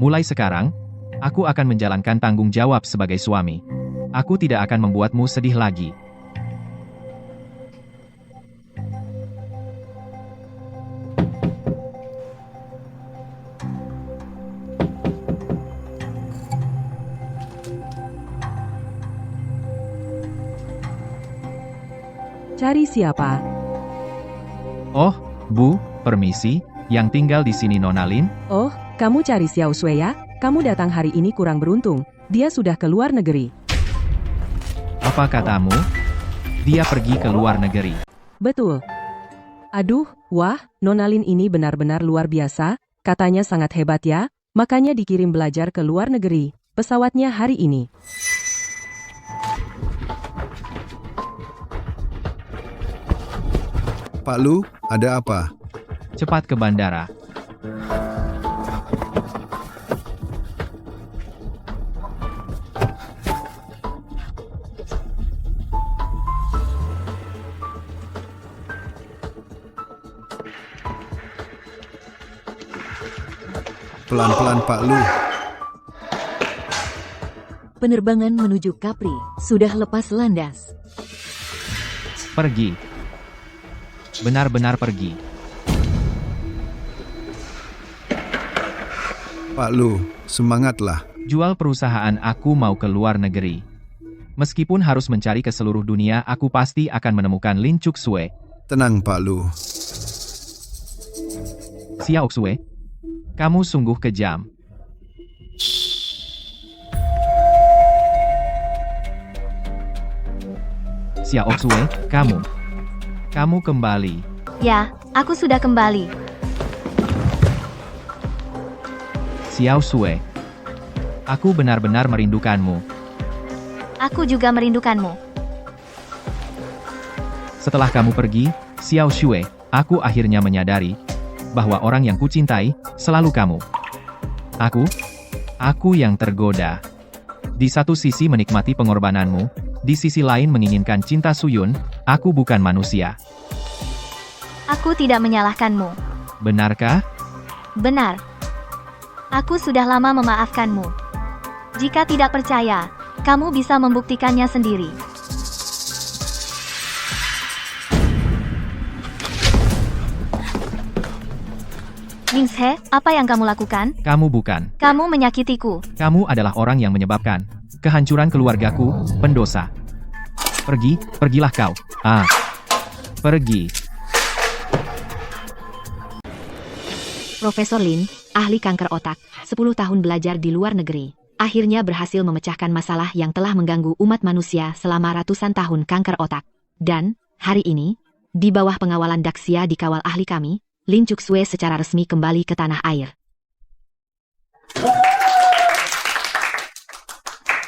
mulai sekarang, aku akan menjalankan tanggung jawab sebagai suami. Aku tidak akan membuatmu sedih lagi. Cari siapa? Oh, Bu, permisi, yang tinggal di sini Nona Lin? Oh, kamu cari Xiao Sui ya? Kamu datang hari ini kurang beruntung. Dia sudah ke luar negeri. Apa katamu? Dia pergi ke luar negeri. Betul. Aduh, wah, Nona Lin ini benar-benar luar biasa. Katanya sangat hebat ya, makanya dikirim belajar ke luar negeri. Pesawatnya hari ini. Pak Lu, ada apa? Cepat ke bandara. Pelan-pelan Pak Lu. Penerbangan menuju Capri sudah lepas landas. Pergi. Benar-benar pergi. Pak Lu, semangatlah. Jual perusahaan aku mau ke luar negeri. Meskipun harus mencari ke seluruh dunia, aku pasti akan menemukan Lin Chuk Sue. Tenang Pak Lu. Xiao Sue, kamu sungguh kejam. Xiao Sue, kamu kembali. Ya, aku sudah kembali. Xiao Sue, aku benar-benar merindukanmu. Aku juga merindukanmu. Setelah kamu pergi, Xiao Sue, aku akhirnya menyadari bahwa orang yang kucintai selalu kamu. Aku yang tergoda. Di satu sisi menikmati pengorbananmu, di sisi lain menginginkan cinta Suyun. Aku bukan manusia. Aku tidak menyalahkanmu. Benarkah? Benar. Aku sudah lama memaafkanmu. Jika tidak percaya, kamu bisa membuktikannya sendiri. Ningshe, apa yang kamu lakukan? Kamu bukan. Kamu menyakitiku. Kamu adalah orang yang menyebabkan kehancuran keluargaku, pendosa. Pergilah kau. Pergi. Profesor Lin, ahli kanker otak, 10 tahun belajar di luar negeri, akhirnya berhasil memecahkan masalah yang telah mengganggu umat manusia selama ratusan tahun kanker otak. Dan, hari ini, di bawah pengawalan Daxia dikawal ahli kami, Lin Chuk Sue secara resmi kembali ke tanah air.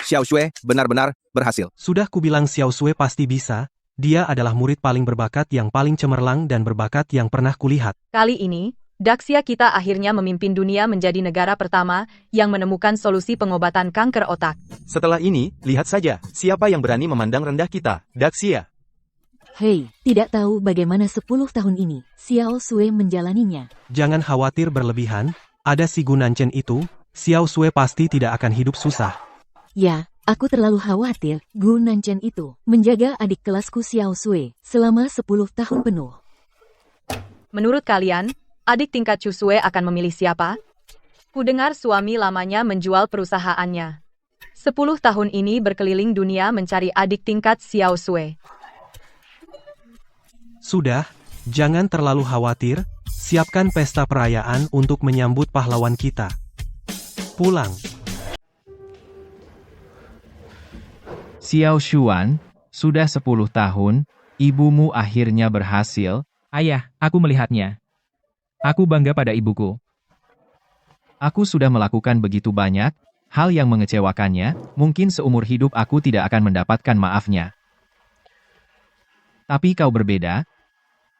Xiao Shui benar-benar berhasil. Sudah kubilang Xiao Sue pasti bisa. Dia adalah murid paling berbakat yang paling cemerlang dan berbakat yang pernah kulihat. Kali ini, Daxia kita akhirnya memimpin dunia menjadi negara pertama yang menemukan solusi pengobatan kanker otak. Setelah ini, lihat saja, siapa yang berani memandang rendah kita, Daxia. Hei, tidak tahu bagaimana 10 tahun ini Xiao Sue menjalaninya. Jangan khawatir berlebihan, ada si Gu Nanchen itu, Xiao Sue pasti tidak akan hidup susah. Ya, aku terlalu khawatir Gu Nanchen itu menjaga adik kelasku Xiao Sue selama 10 tahun penuh. Menurut kalian, adik tingkat Chu Sue akan memilih siapa? Kudengar suami lamanya menjual perusahaannya. 10 tahun ini berkeliling dunia mencari adik tingkat Xiao Sue. Sudah, jangan terlalu khawatir, siapkan pesta perayaan untuk menyambut pahlawan kita. Pulang. Xiao Xuan, sudah 10 tahun, ibumu akhirnya berhasil. Ayah, aku melihatnya. Aku bangga pada ibuku. Aku sudah melakukan begitu banyak hal yang mengecewakannya, mungkin seumur hidup aku tidak akan mendapatkan maafnya. Tapi kau berbeda.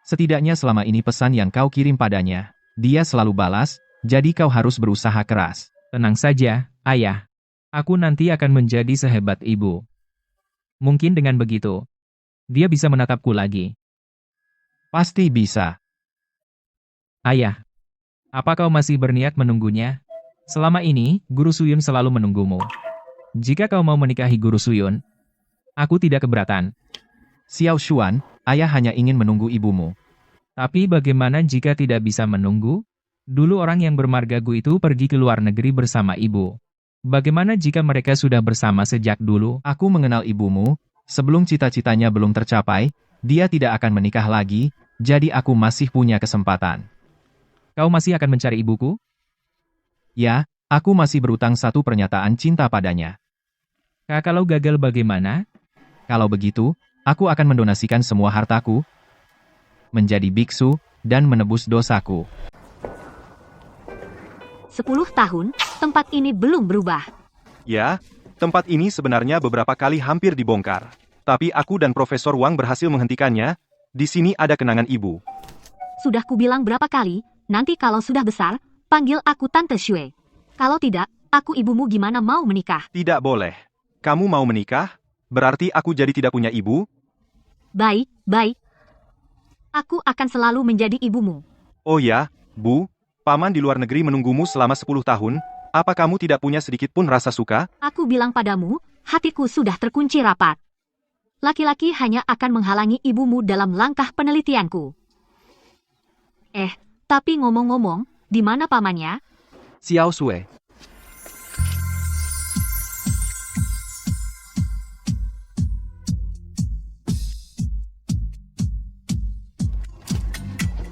Setidaknya selama ini pesan yang kau kirim padanya, dia selalu balas, jadi kau harus berusaha keras. Tenang saja, ayah. Aku nanti akan menjadi sehebat ibu. Mungkin dengan begitu, dia bisa menatapku lagi. Pasti bisa. Ayah, apa kau masih berniat menunggunya? Selama ini, Guru Suyun selalu menunggumu. Jika kau mau menikahi Guru Suyun, aku tidak keberatan. Xiao Xuan, ayah hanya ingin menunggu ibumu. Tapi bagaimana jika tidak bisa menunggu? Dulu orang yang bermarga Gu itu pergi ke luar negeri bersama ibu. Bagaimana jika mereka sudah bersama sejak dulu? Aku mengenal ibumu, sebelum cita-citanya belum tercapai, dia tidak akan menikah lagi, jadi aku masih punya kesempatan. Kau masih akan mencari ibuku? Ya, aku masih berutang satu pernyataan cinta padanya. Kalau gagal bagaimana? Kalau begitu, aku akan mendonasikan semua hartaku, menjadi biksu, dan menebus dosaku. 10 tahun, tempat ini belum berubah. Ya, tempat ini sebenarnya beberapa kali hampir dibongkar. Tapi aku dan Profesor Wang berhasil menghentikannya. Di sini ada kenangan ibu. Sudah kubilang berapa kali, nanti kalau sudah besar, panggil aku Tante Xue. Kalau tidak, aku ibumu gimana mau menikah? Tidak boleh. Kamu mau menikah? Berarti aku jadi tidak punya ibu? Baik, baik. Aku akan selalu menjadi ibumu. Oh ya, Bu, Paman di luar negeri menunggumu selama 10 tahun. Apa kamu tidak punya sedikit pun rasa suka? Aku bilang padamu, hatiku sudah terkunci rapat. Laki-laki hanya akan menghalangi ibumu dalam langkah penelitianku. Tapi ngomong-ngomong, di mana pamannya? Xiao Sue.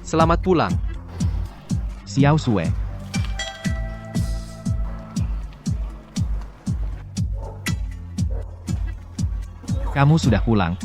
Selamat pulang, Xiao Sue. kamu sudah pulang.